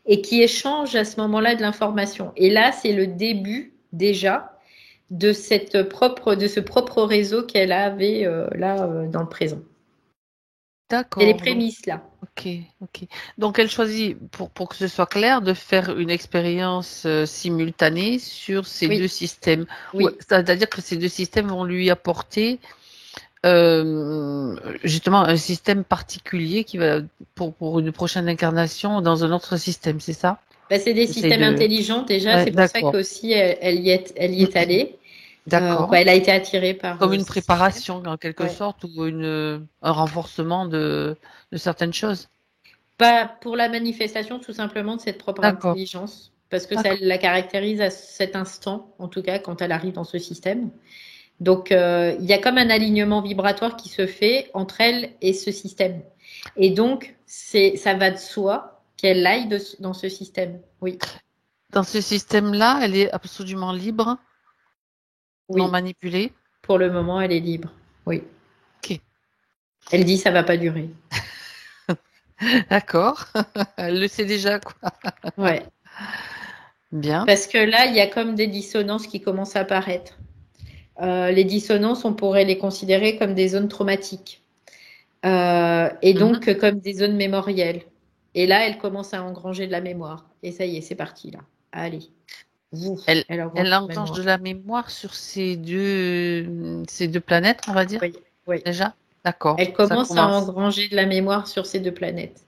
et qui échangent à ce moment-là de l'information. Et là, c'est le début déjà de de ce propre réseau qu'elle avait dans le présent. C'est les D'accord. Donc, prémices là. ok, ok. Donc, elle choisit, pour que ce soit clair, de faire une expérience simultanée sur ces deux Oui, systèmes. oui. C'est-à-dire que ces deux systèmes vont lui apporter justement un système particulier qui va pour une prochaine incarnation dans un autre système, c'est ça? Ben, c'est des J'essaie systèmes de. intelligents déjà, Ouais, c'est pour ça d'accord. qu'aussi elle y est allée. D'accord. Elle a été attirée par Comme une ces systèmes. préparation en quelque Ouais. sorte ou un renforcement de certaines choses. Pas pour la manifestation tout simplement de cette propre D'accord. intelligence, parce que ça D'accord. la caractérise à cet instant, en tout cas quand elle arrive dans ce système. Donc il y a comme un alignement vibratoire qui se fait entre elle et ce système. Et donc ça va de soi qu'elle aille dans ce système. Oui, Dans ce système-là, elle est absolument libre, non oui. manipulée. Pour le moment, elle est libre. Oui. Ok. Elle dit ça va pas durer. D'accord. Elle le sait déjà, quoi. Ouais. Bien. Parce que là, il y a comme des dissonances qui commencent à apparaître. Les dissonances, on pourrait les considérer comme des zones traumatiques. Et Mhm. donc comme des zones mémorielles. Et là, elle commence à engranger de la mémoire. Et ça y est, c'est parti là. Allez, vous, Elle, elle engrange elle de la engrange de mémoire. la mémoire sur ces deux planètes, on va dire, Oui, oui. déjà. D'accord. Elle Ça commence à commence. engranger de la mémoire sur ces deux planètes.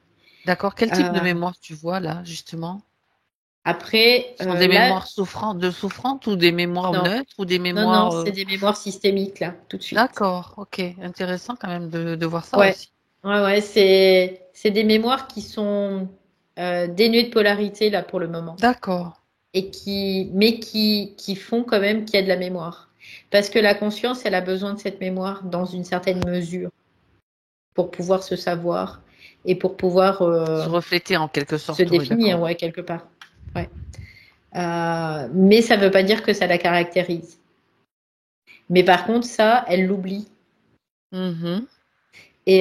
D'accord. Quel type de Euh, mémoire tu vois là, justement? Après, Ce sont des là, mémoires souffrantes ou des mémoires non, neutres ou des non, mémoires. c'est des mémoires systémiques là, tout de suite. D'accord. Ok. Intéressant quand même de voir ça Ouais, aussi. ouais, c'est des mémoires qui sont dénuées de polarité là pour le moment. D'accord. Et mais qui font quand même qu'il y a de la mémoire. Parce que la conscience, elle a besoin de cette mémoire dans une certaine mesure pour pouvoir se savoir et pour pouvoir Se refléter en quelque se sorte. Oui, définir, d'accord. ouais, quelque part. Ouais. Mais ça ne veut pas dire que ça la caractérise. Mais par contre, ça, elle l'oublie. Mhm. Et,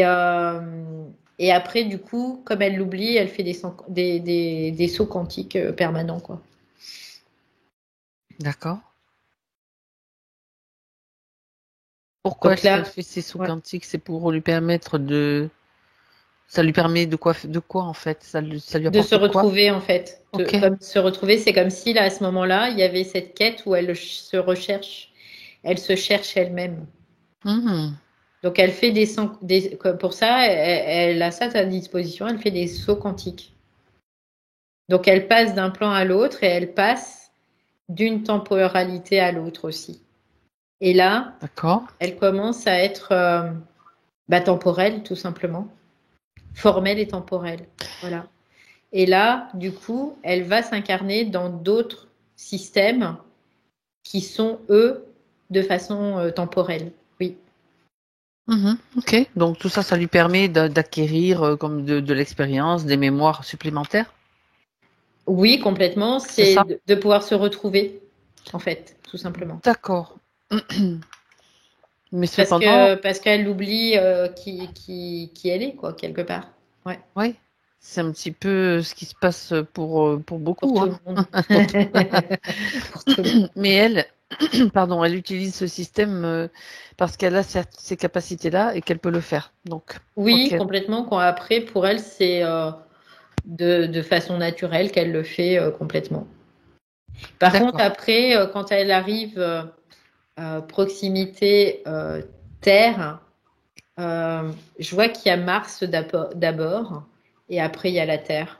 et après, du coup, comme elle l'oublie, elle fait des sauts quantiques permanents, quoi. D'accord. Pourquoi Donc elle là, fait ces sauts ouais. quantiques? C'est pour lui permettre de. Ça lui permet de quoi en fait? Ça lui De se apporte quoi? retrouver en fait. Ok. Comme se retrouver, c'est comme si là, à ce moment-là, il y avait cette quête où elle se recherche, elle se cherche elle-même. Mhm. Donc elle fait pour ça, elle a ça à sa disposition, elle fait des sauts quantiques. Donc elle passe d'un plan à l'autre et elle passe d'une temporalité à l'autre aussi. Et là, D'accord. elle commence à être temporelle tout simplement, formelle et temporelle. Voilà. Et là, du coup, elle va s'incarner dans d'autres systèmes qui sont, eux, de façon temporelle. Oui. Mhm. Ok. Donc tout ça, ça lui permet d'acquérir comme de l'expérience, des mémoires supplémentaires. Oui, complètement. C'est C'est ça? de pouvoir se retrouver, en fait, tout simplement. D'accord. Mais cependant, Parce qu'elle oublie qui elle est, quoi, quelque part. Ouais, oui, c'est un petit peu ce qui se passe pour pour beaucoup, tout hein. le monde. Pour tout le monde. Mais elle, pardon, elle utilise ce système parce qu'elle a ces capacités-là et qu'elle peut le faire. Donc, Oui, ok. complètement. Quand après, pour elle, c'est de façon naturelle qu'elle le fait complètement. Par contre, D'accord. après, quand elle arrive proximité Terre, je vois qu'il y a Mars d'abord et après il y a la Terre.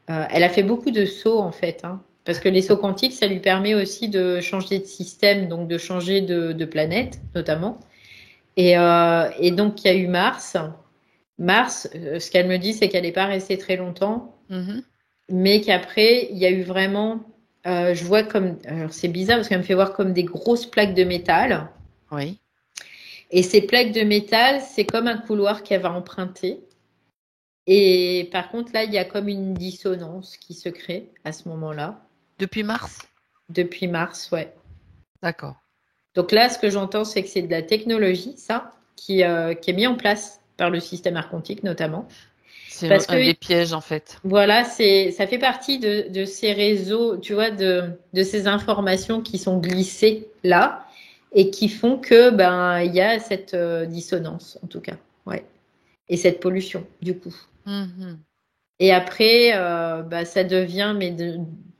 Elle a fait beaucoup de sauts en fait, hein, parce que les sauts quantiques, ça lui permet aussi de changer de système, donc de changer de planète notamment. Et donc il y a eu Mars. Mars, ce qu'elle me dit, c'est qu'elle n'est pas restée très longtemps, Mhm. mais qu'après il y a eu vraiment, je vois comme, alors c'est bizarre parce qu'elle me fait voir comme des grosses plaques de métal. Oui. Et ces plaques de métal, c'est comme un couloir qu'elle va emprunter. Et par contre, là, il y a comme une dissonance qui se crée à ce moment-là, Depuis mars? depuis mars, ouais. D'accord. Donc là, ce que j'entends, c'est que c'est de la technologie, ça, qui est mis en place par le système archontique notamment. C'est Parce un que des pièges, en fait. voilà, ça fait partie de ces réseaux, tu vois, de ces informations qui sont glissées là et qui font que ben il y a cette dissonance en tout cas, ouais, et cette pollution du coup. Mhm. Et après, bah, ça devient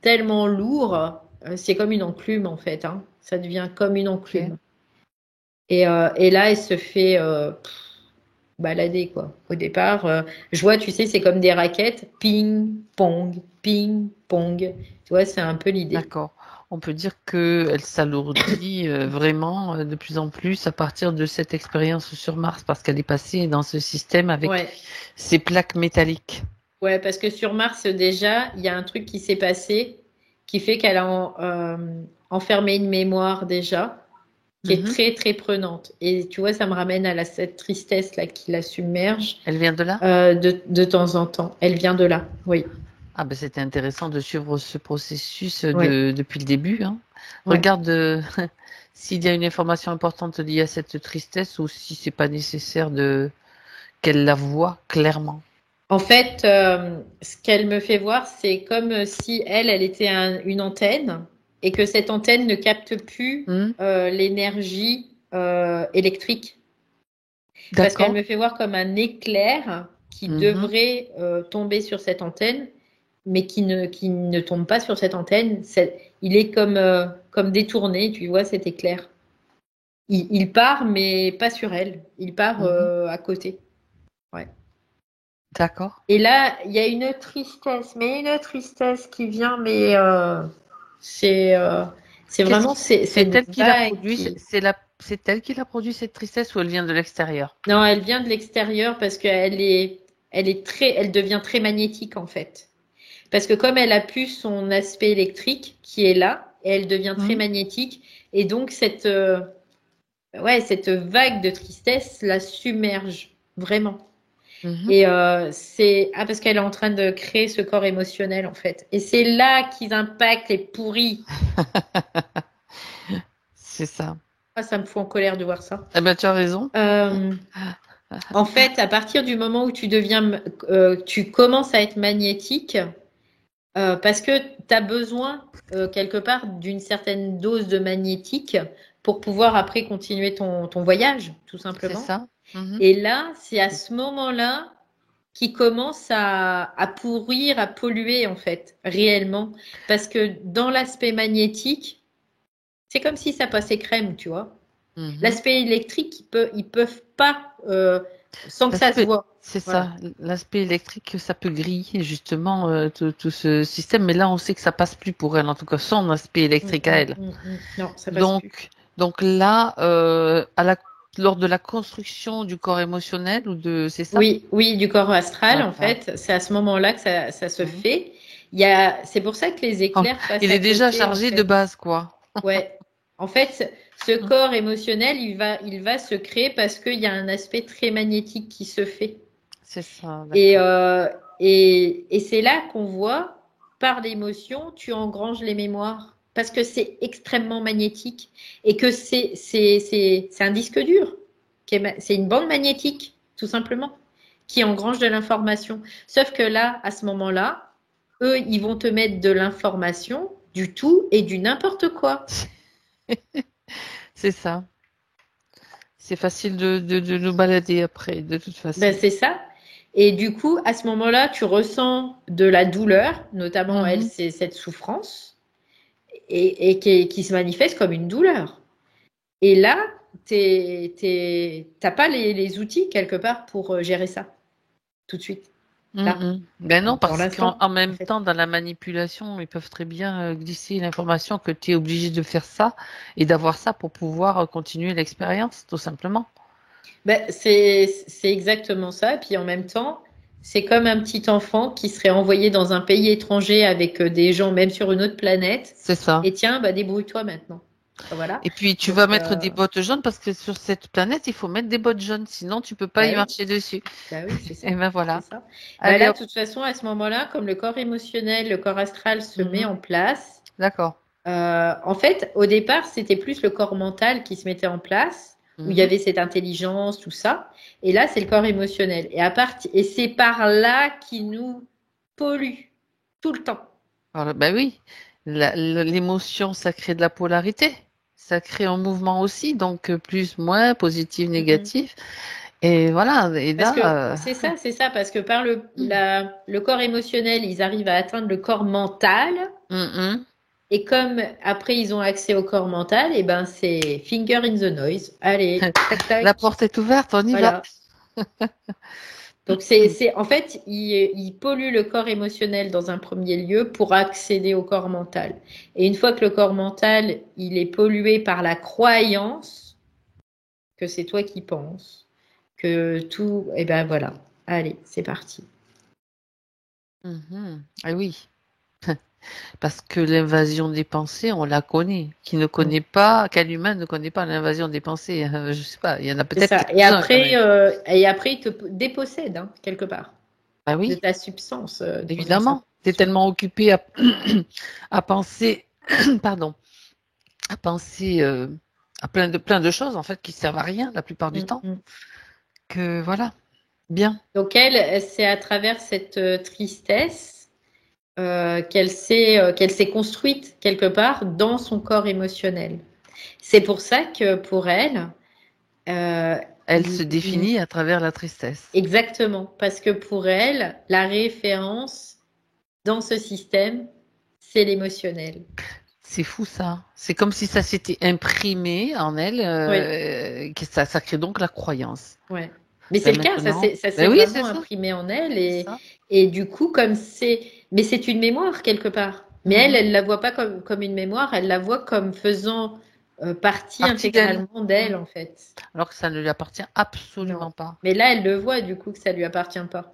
tellement lourd, c'est comme une enclume en fait, hein. Ça devient comme une Ok. enclume. Et là, elle se fait balader quoi. Au départ, je vois, tu sais, c'est comme des raquettes, ping, pong, ping, pong. Tu vois, c'est un peu l'idée. D'accord. On peut dire qu'elle s'alourdit vraiment de plus en plus à partir de cette expérience sur Mars parce qu'elle est passée dans ce système avec Ouais, ces plaques métalliques. ouais, parce que sur Mars déjà, il y a un truc qui s'est passé qui fait qu'elle a enfermé une mémoire déjà, qui est Mhm. très très prenante. Et tu vois, ça me ramène à cette tristesse là qui la submerge Elle vient de là? de temps en temps. Elle vient de là, oui, Ah ben c'était intéressant de suivre ce processus oui, depuis le début, hein. ouais. Regarde s'il y a une information importante liée à cette tristesse ou si c'est pas nécessaire de qu'elle la voie clairement. En fait, ce qu'elle me fait voir, c'est comme si elle était une antenne et que cette antenne ne capte plus Hmm. l'énergie électrique. Parce qu'elle D'accord. me fait voir comme un éclair qui Mhm. devrait tomber sur cette antenne, mais qui ne tombe pas sur cette antenne. Il est comme détourné, tu vois, cet éclair. Il part, mais pas sur elle. Il part Mhm. à côté. Ouais. D'accord. Et là, il y a une tristesse, mais une tristesse qui vient, mais c'est euh, c'est Qu'est-ce vraiment qui cette c'est elle qui l'a vague produit, qui. c'est elle qui l'a produit cette tristesse ou elle vient de l'extérieur? Non, elle vient de l'extérieur parce elle devient très magnétique en fait. Parce que comme elle a plus son aspect électrique qui est là, elle devient très Hmm. magnétique et donc cette vague de tristesse la submerge vraiment. Mhm. Et parce qu'elle est en train de créer ce corps émotionnel en fait. Et c'est là qu'ils impactent les pourris. C'est ça. Ah, ça me fout en colère de voir ça. Eh ben tu as raison. Euh, En fait, à partir du moment où tu commences à être magnétique, parce que tu as besoin quelque part d'une certaine dose de magnétique pour pouvoir après continuer ton voyage, tout C'est simplement. ça. Mhm. Et là, c'est à ce moment-là qui commence à pourrir, à polluer en fait, réellement. Parce que dans l'aspect magnétique, c'est comme si ça passait crème, tu vois. Mhm. L'aspect électrique, ils peuvent pas, sans que ça se L'aspect, voit. c'est Voilà. ça. L'aspect électrique, ça peut griller justement tout ce système, mais là on sait que ça passe plus pour elle, en tout cas son aspect électrique à elle. Non, ça passe plus. Donc là, lors de la construction du corps émotionnel ou c'est ça? Oui, oui, du corps astral, en D'accord. fait, c'est à ce moment-là que ça se Mhm. fait. C'est pour ça que les Oh, éclairs passent il à est déjà côté, en chargé de fait. base, quoi. Ouais. En fait, ce Mhm. corps émotionnel, il va se créer parce qu'il y a un aspect très magnétique qui se fait. C'est ça, Et, d'accord. euh, et c'est là qu'on voit, par l'émotion, tu engranges les mémoires. Parce que c'est extrêmement magnétique et que c'est un disque dur. C'est une bande magnétique, tout simplement, qui engrange de l'information. Sauf que là, à ce moment-là, eux, ils vont te mettre de l'information, du tout et du n'importe quoi. C'est ça. C'est facile de nous balader après, de toute Ben, façon. c'est ça. Et du coup, à ce moment-là, tu ressens de la douleur, notamment elle, Mhm. c'est cette souffrance, et qui se manifeste comme une douleur. Et là, t'as pas les outils quelque part pour gérer ça tout de suite, là, Mhm. Ben non, dans parce qu'en l'instant, en en même fait. temps, dans la manipulation, ils peuvent très bien glisser l'information que tu es obligé de faire ça et d'avoir ça pour pouvoir continuer l'expérience, tout simplement. Ben, c'est exactement ça. Et puis en même temps, c'est comme un petit enfant qui serait envoyé dans un pays étranger avec des gens, même sur une autre planète. C'est ça. Et tiens, bah, débrouille-toi maintenant. Voilà. Et puis, tu vas Donc, mettre des bottes jaunes parce que sur cette planète, il faut mettre des bottes jaunes, sinon tu peux pas y bah oui, marcher dessus. bah oui, c'est Et ça. ben C'est voilà. ça. Bah Allez là, de hop. toute façon, à ce moment-là, comme le corps émotionnel, le corps astral se met Mhm. en place, D'accord. En fait, au départ, c'était plus le corps mental qui se mettait en place, où il y avait cette intelligence, tout ça. Et là, c'est le corps émotionnel. Et c'est par là qui nous pollue tout le temps. Alors, ben oui, l'émotion, ça crée de la polarité. Ça crée un mouvement aussi, donc plus, moins, positif, Mhm. négatif. Et voilà, et Parce que là, c'est ça, parce que par le corps émotionnel, ils arrivent à atteindre le corps mental. hum. Et comme après ils ont accès au corps mental, et ben c'est finger in the noise. Allez, tac La tac, porte est ouverte, on y va. voilà. Donc en fait, il pollue le corps émotionnel dans un premier lieu pour accéder au corps mental. Et une fois que le corps mental, il est pollué par la croyance que c'est toi qui penses, que tout, et ben voilà. Allez, c'est parti. Ah oui, parce que l'invasion des pensées, on la connaît. Qui ne Mm. connaît pas, quel humain ne connaît pas l'invasion des pensées? Je sais pas, il y en a C'est peut-être ça. quelques-uns quand même. Et après, il te dépossède, hein, quelque part, Ah de oui, ta substance, de ton évidemment. T'es information. tellement occupé à, à penser, pardon, à penser à plein de choses en fait qui servent à rien la plupart du Mm, temps. mm. Que voilà, bien. Donc c'est à travers cette tristesse qu'elle s'est construite quelque part dans son corps émotionnel. C'est pour ça que pour elle, euh, Elle se définit à travers la tristesse. exactement, parce que pour elle, la référence dans ce système, c'est l'émotionnel. C'est fou ça. C'est comme si ça s'était imprimé en elle, Oui, que ça crée donc la croyance. ouais. Mais c'est Ben le cas, maintenant, ça s'est ben oui, c'est vraiment ça, imprimé en elle c'est ça. et du coup, mais c'est une mémoire quelque part. Mais Mhm. elle la voit pas comme une mémoire, elle la voit comme faisant partie Partie d'elle. intégralement Mhm. d'elle en fait. Alors que ça ne lui appartient Non. absolument pas. Mais là, elle le voit du coup que ça lui appartient pas.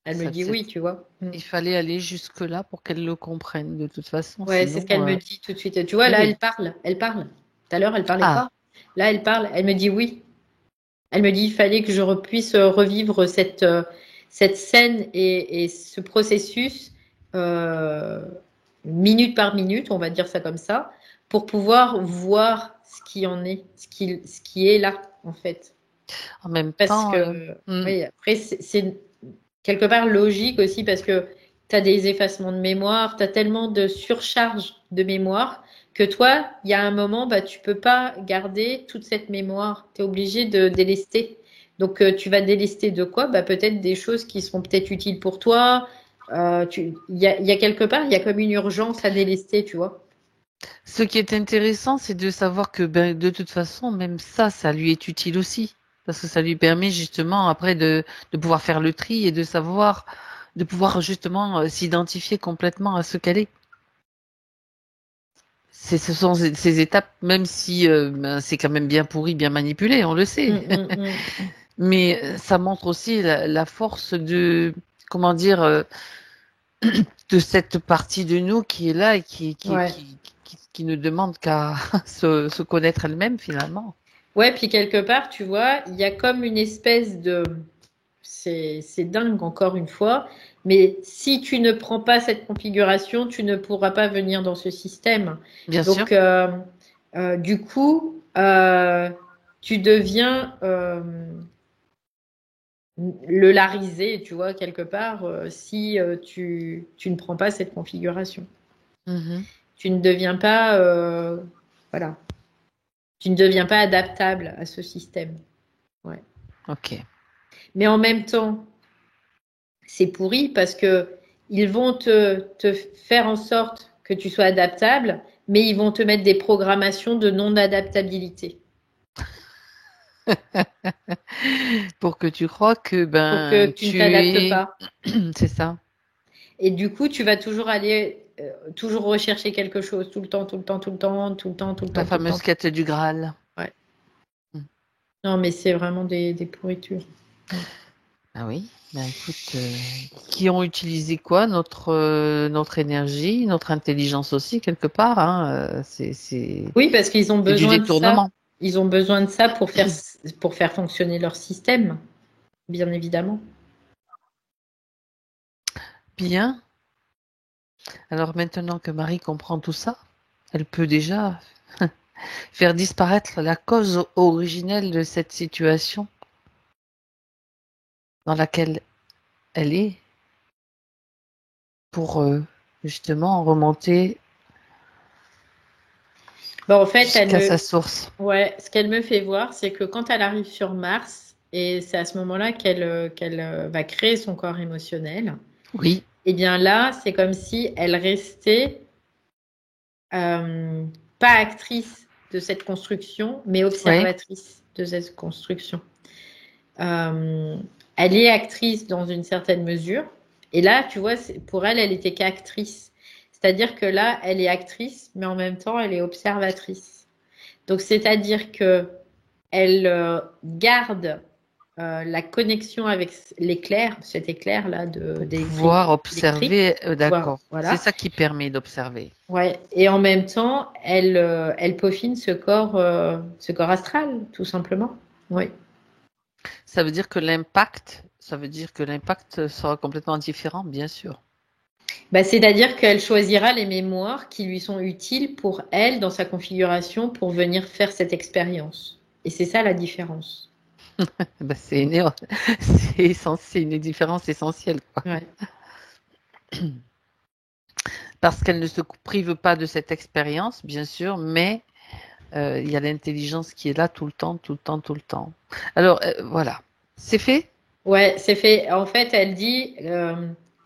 Elle me Ça, dit oui, tu vois. il fallait aller jusque-là pour qu'elle le comprenne de toute façon. Ouais, c'est ce qu'elle Sinon, me dit tout de suite. Tu vois, eh là, oui. elle parle. Tout à l'heure, elle parlait Ah, pas. Là, elle parle. Elle me dit oui. Elle me dit il fallait que puisse revivre cette scène et ce processus euh, minute par minute, on va dire ça comme ça, pour pouvoir voir ce qui en est, ce qui est là, en fait. en même Parce temps, que, hmm, oui, après, c'est quelque part logique aussi parce que tu as des effacements de mémoire, tu as tellement de surcharge de mémoire que toi, il y a un moment, bah, tu peux pas garder toute cette mémoire. Tu es obligé de délester. Donc, tu vas délester de quoi? Bah, peut-être des choses qui seront peut-être utiles pour toi. Il y a quelque part, il y a comme une urgence à délester, tu vois. ce qui est intéressant, c'est de savoir que ben, de toute façon, même ça lui est utile aussi. Parce que ça lui permet justement après de pouvoir faire le tri et de savoir, de pouvoir justement s'identifier complètement à ce qu'elle est. Ce sont ces étapes, même si ben, c'est quand même bien pourri, bien manipulé, on le sait. Mm, mm, mm. Mais ça montre aussi la force de, comment dire, de cette partie de nous qui est là et Ouais. qui ne demande qu'à se connaître elle-même finalement. Ouais, puis quelque part, tu vois, il y a comme une espèce de c'est dingue encore une fois, mais si tu ne prends pas cette configuration, tu ne pourras pas venir dans ce système. Bien sûr. Donc, du coup, tu deviens le larisé, tu vois, quelque part, si tu ne prends pas cette configuration. Mhm. Tu ne deviens pas, voilà, tu ne deviens pas adaptable à ce système. Ouais. Ok. Mais en même temps, c'est pourri parce que ils vont te faire en sorte que tu sois adaptable, mais ils vont te mettre des programmations de non-adaptabilité Pour que tu crois que pour que ben tu ne tu t'adaptes es, pas. c'est ça, Et du coup, tu vas toujours aller, toujours rechercher quelque chose tout le temps, tout le temps, tout le temps, tout le temps, tout le la temps, tout le fameuse temps. quête du Graal. Ouais. Mm. Non, mais c'est vraiment des pourritures. Mm. Ah oui. Ben écoute, qui ont utilisé quoi notre énergie, notre intelligence aussi quelque part. Hein, Oui, parce qu'ils ont c'est du besoin de ça. détournement. Ils ont besoin de ça pour faire fonctionner leur système, bien évidemment. Bien. Alors maintenant que Marie comprend tout ça, Elle peut déjà faire disparaître la cause originelle de cette situation dans laquelle elle est pour justement remonter Bon, en fait, jusqu'à sa source. ouais, ce qu'elle me fait voir, c'est que quand elle arrive sur Mars, et c'est à ce moment-là qu'elle va créer son corps émotionnel, Oui, et bien là, c'est comme si elle restait euh, pas actrice de cette construction, mais oui, observatrice de cette construction. Euh, Elle est actrice dans une certaine mesure. Et là, tu vois, pour elle, elle était qu'actrice. C'est-à-dire que là, elle est actrice, mais en même temps, elle est observatrice. Donc, c'est-à-dire que elle garde la connexion avec l'éclair, cet éclair-là pour d'électrique, pouvoir électrique. observer, C'est Voilà. ça qui permet d'observer. Ouais. Et en même temps, elle peaufine ce corps astral, tout simplement. Oui. Ça veut dire que l'impact sera complètement différent, bien sûr. Bah, c'est-à-dire qu'elle choisira les mémoires qui lui sont utiles pour elle dans sa configuration pour venir faire cette expérience. Et c'est ça la différence. Ben, c'est une différence essentielle, quoi. Ouais. Parce qu'elle ne se prive pas de cette expérience, bien sûr, mais il y a l'intelligence qui est là tout le temps, tout le temps, tout le temps. Alors, voilà. C'est fait? Ouais, c'est fait. En fait, elle dit,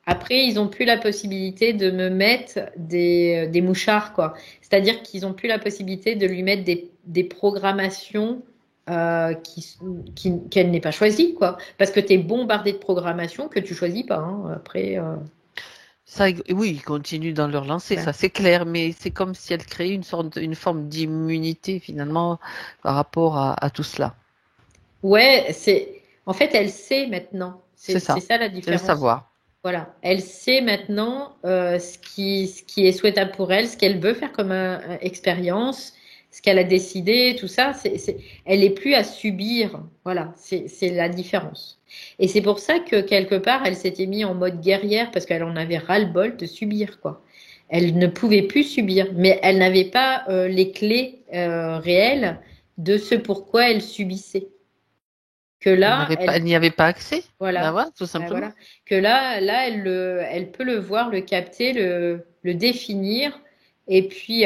après, ils ont plus la possibilité de me mettre des mouchards, quoi. C'est-à-dire qu'ils ont plus la possibilité de lui mettre des programmations qu'elle n'ait pas choisies, quoi. Parce que tu es bombardé de programmations que tu choisis pas, hein. Après, Ça, oui, ils continuent dans leur lancée, ouais. ça c'est clair, mais c'est comme si elle créait une forme d'immunité finalement par rapport à tout cela. Ouais, en fait, elle sait maintenant. C'est C'est ça, ça la c'est le différence. savoir. Voilà, elle sait maintenant ce qui est souhaitable pour elle, ce qu'elle veut faire comme expérience, ce qu'elle a décidé, tout ça. Elle est plus à subir. Voilà, c'est la différence. Et c'est pour ça que quelque part, elle s'était mise en mode guerrière parce qu'elle en avait ras-le-bol de subir, quoi. Elle ne pouvait plus subir, mais elle n'avait pas les clés réelles de ce pourquoi elle subissait. Que là, Elle n'y avait pas accès. Ben voilà, voilà, tout ben simplement. voilà. Que là, elle peut le voir, le capter, le définir, et puis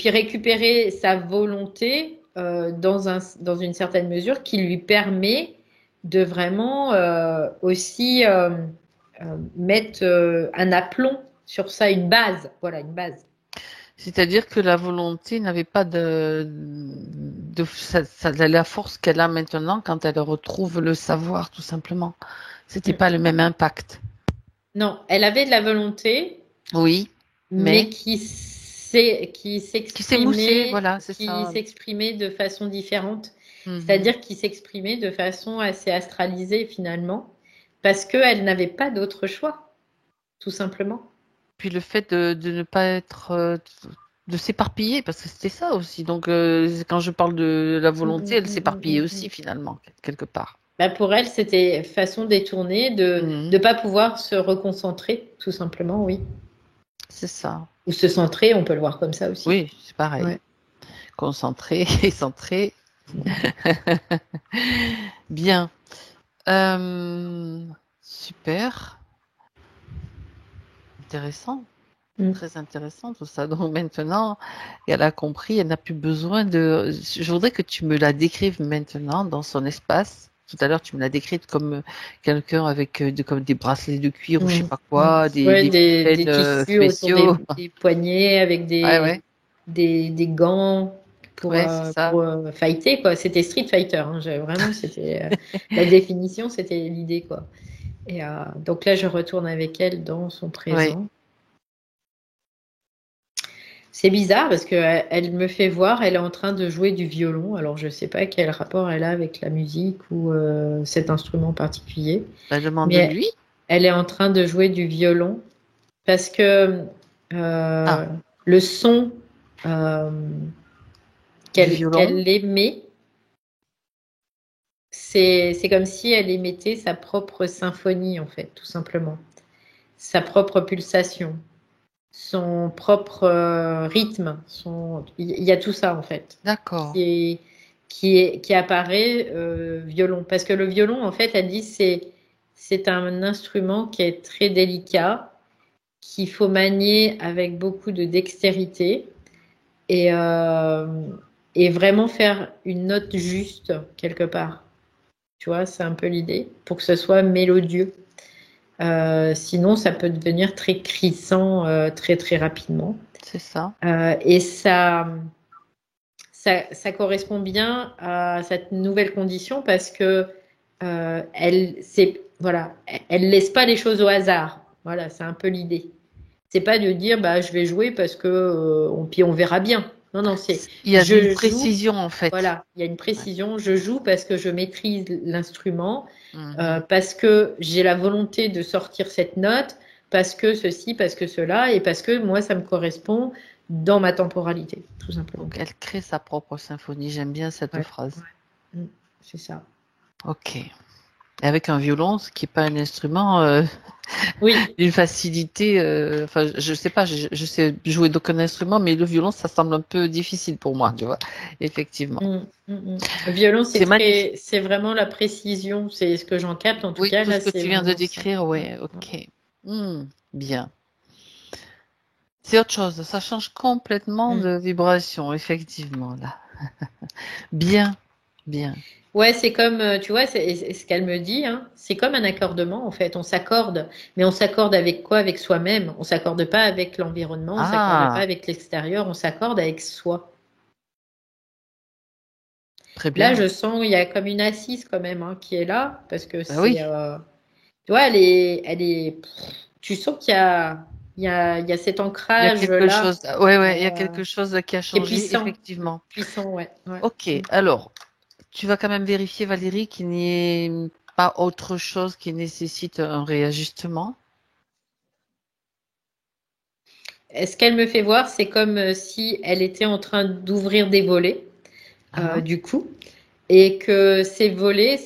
récupérer sa volonté dans une certaine mesure qui lui permet de vraiment aussi mettre un aplomb sur ça, une base. Voilà, une base. C'est-à-dire que la volonté n'avait pas la force qu'elle a maintenant quand elle retrouve le savoir, tout simplement. C'était Mm. pas le même impact. Non, elle avait de la volonté, Oui, mais mais qui s'est moussé, voilà, c'est qui ça. s'exprimait de façon différente, Mhm. c'est-à-dire qui s'exprimait de façon assez astralisée finalement, parce qu'elle n'avait pas d'autre choix, tout simplement. Puis le fait de ne pas être, de s'éparpiller, parce que c'était ça aussi. Donc, quand je parle de la Mm, volonté, mm, elle mm, mm, s'éparpillait mm, mm. aussi finalement, quelque part. Bah, pour elle, c'était façon détournée de Mhm. ne pas pouvoir se reconcentrer, tout simplement, oui. C'est ça. Ou se centrer, on peut le voir comme ça aussi. Oui, c'est pareil. Ouais. Concentré et centré. Bien. Euh, super. Intéressant. Mm. Très intéressant tout ça. Donc maintenant, elle a compris, elle n'a plus besoin de. Je voudrais que tu me la décrives maintenant dans son espace. Tout à l'heure, tu me l'as décrite comme quelqu'un avec comme des bracelets de cuir ou je sais Mm, pas mm. quoi, Ouais, des des chaînes tissus autour spéciaux. des poignets avec Ouais, ouais, des gants ouais, c'est ça. pour fighter, quoi. C'était Street Fighter, hein. Vraiment, c'était la définition, c'était l'idée, quoi. Et donc là, je retourne avec elle dans son Ouais. présent. C'est bizarre parce que elle me fait voir, elle est en train de jouer du violon. Alors, je sais pas quel rapport elle a avec la musique ou cet instrument particulier, Bah, mais demande-lui. elle est en train de jouer du violon parce que Ah, euh, le son euh, du violon. qu'elle émet, c'est comme si elle émettait sa propre symphonie, en fait, tout simplement. Sa propre pulsation. son propre rythme. Il y a tout ça en fait D'accord. qui apparaît violon. Parce que le violon, en fait, elle dit c'est un instrument qui est très délicat, qu'il faut manier avec beaucoup de dextérité et, euh, et vraiment faire une note juste quelque part. Tu vois, c'est un peu l'idée, pour que ce soit mélodieux. Sinon, ça peut devenir très crissant très très rapidement. C'est ça. Et ça correspond bien à cette nouvelle condition parce que voilà, elle laisse pas les choses au hasard. Voilà, c'est un peu l'idée. C'est pas de dire bah je vais jouer parce que puis on verra bien. Non, non, c'est Il y a une je joue. précision en fait. Voilà, il y a une précision. Je joue parce que je maîtrise l'instrument, Mhm. parce que j'ai la volonté de sortir cette note, parce que ceci, parce que cela, et parce que moi, ça me correspond dans ma temporalité, tout simplement. Donc elle crée sa propre symphonie. J'aime bien cette Ouais, phrase. c'est ça. Ok. Et avec un violon, ce qui n'est pas un instrument Oui, d'une facilité. Enfin, je sais pas, je sais jouer d'aucun instrument, mais le violon, ça semble un peu difficile pour moi, tu vois. Effectivement. Le violon, C'est magnifique. c'est vraiment la précision, c'est ce que j'en capte en tout Oui, cas, tout là, ce que c'est tu viens de vraiment ça. décrire, Ouais, ouais, ouais. ok. Bien. C'est autre chose, ça change complètement Mm. de vibration, effectivement, là. Bien, bien. Ouais, c'est comme, tu vois, c'est ce qu'elle me dit, hein, c'est comme un accordement en fait. On s'accorde, mais on s'accorde avec quoi? Avec soi-même. On s'accorde pas avec l'environnement, on s'accorde pas Ah, avec l'extérieur, on s'accorde avec soi. très Là, bien. je sens il y a comme une assise quand même hein, qui est là, parce que Ah oui, tu vois, tu sens il y a cet il y a ancrage quelque là chose. Ouais, ouais, il y a quelque chose qui a qui est changé, puissant, effectivement. puissant, ouais, ouais. Ok, Mm. alors, tu vas quand même vérifier, Valérie, qu'il n'y ait pas autre chose qui nécessite un réajustement. Et ce qu'elle me fait voir, c'est comme si elle était en train d'ouvrir des volets, Ah, du coup, et que ces volets,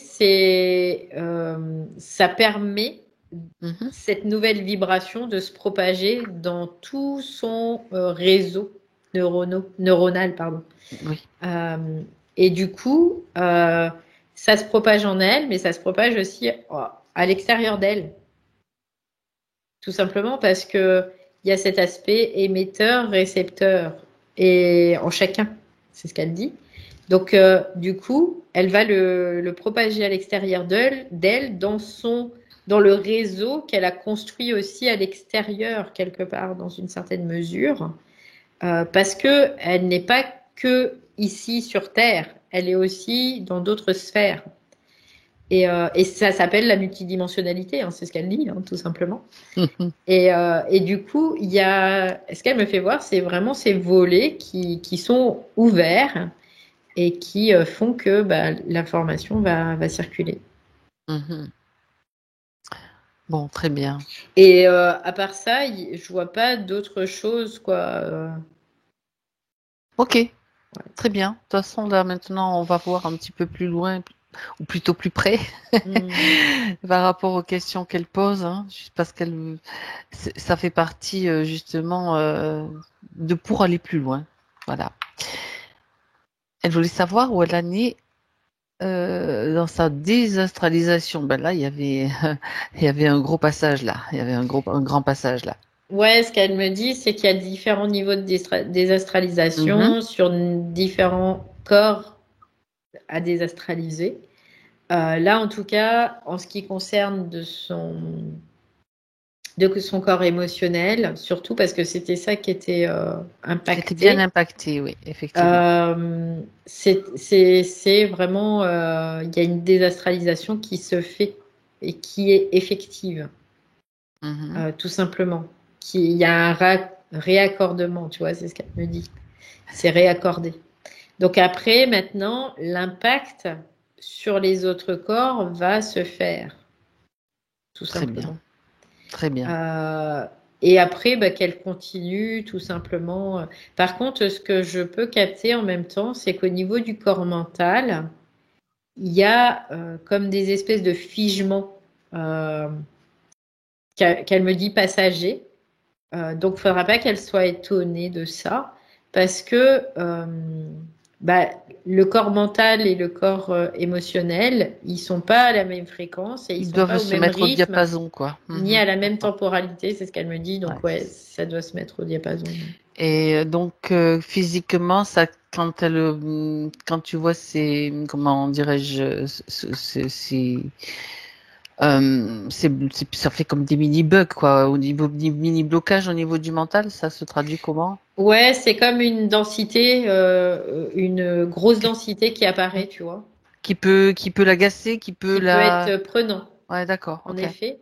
ça permet mhm, cette nouvelle vibration de se propager dans tout son réseau neuronal, pardon. oui. Euh, et du coup, ça se propage en elle, mais ça se propage aussi à l'extérieur d'elle, tout simplement parce que il y a cet aspect émetteur-récepteur et en chacun, c'est ce qu'elle dit. Donc, du coup, elle va le propager à l'extérieur d'elle dans le réseau qu'elle a construit aussi à l'extérieur, quelque part, dans une certaine mesure, parce que elle n'est pas que ici sur Terre, elle est aussi dans d'autres sphères. Et ça s'appelle la multidimensionnalité, hein, c'est ce qu'elle dit, hein, tout simplement. Et du coup, ce qu'elle me fait voir, c'est vraiment ces volets qui sont ouverts et qui font que bah, l'information va circuler. Mhm. Bon, très bien. Et à part ça, je vois pas d'autre chose, quoi. Ok, très bien. De toute façon, là, maintenant, on va voir un petit peu plus loin, ou plutôt plus près, Hmm. par rapport aux questions qu'elle pose, hein, juste parce ça fait partie, justement, de pour aller plus loin. Voilà. Elle voulait savoir où elle en est dans sa désastralisation. Ben là, il y avait un gros passage là. Il y avait un grand passage là. Ouais, ce qu'elle me dit, c'est qu'il y a différents niveaux de Mhm, désastralisation sur différents corps à désastraliser. Là, en tout cas, en ce qui concerne de son corps émotionnel, surtout parce que c'était ça qui était qui était bien impacté. impacté, oui, effectivement. C'est vraiment, il y a une désastralisation qui se fait et qui est effective, Mhm, tout simplement. Il y a un réaccordement, tu vois, c'est ce qu'elle me dit. C'est réaccordé. Donc après, maintenant, l'impact sur les autres corps va se faire, tout très bien, simplement. très bien. Euh, et après, bah, qu'elle continue tout simplement. Par contre, ce que je peux capter en même temps, c'est qu'au niveau du corps mental, il y a comme des espèces de figements qu'elle me dit passagers. Donc, il ne faudra pas qu'elle soit étonnée de ça, parce que bah, le corps mental et le corps émotionnel, ils sont pas à la même fréquence et ils Ils sont doivent pas au se même mettre au rythme, diapason, quoi. ni à la même D'accord. temporalité, c'est ce qu'elle me dit. Ouais, Donc, c'est ouais, ça. ça doit se mettre au diapason. Et donc physiquement, ça, quand tu vois comment dirais-je, ça fait comme des mini bugs, quoi, au niveau des mini blocages au niveau du mental, ça se traduit comment? Ouais, c'est comme une densité, une grosse densité qui apparaît, tu vois, Qui peut l'agacer, qui peut qui peut la. être prenant, Ouais, d'accord, en ok. effet.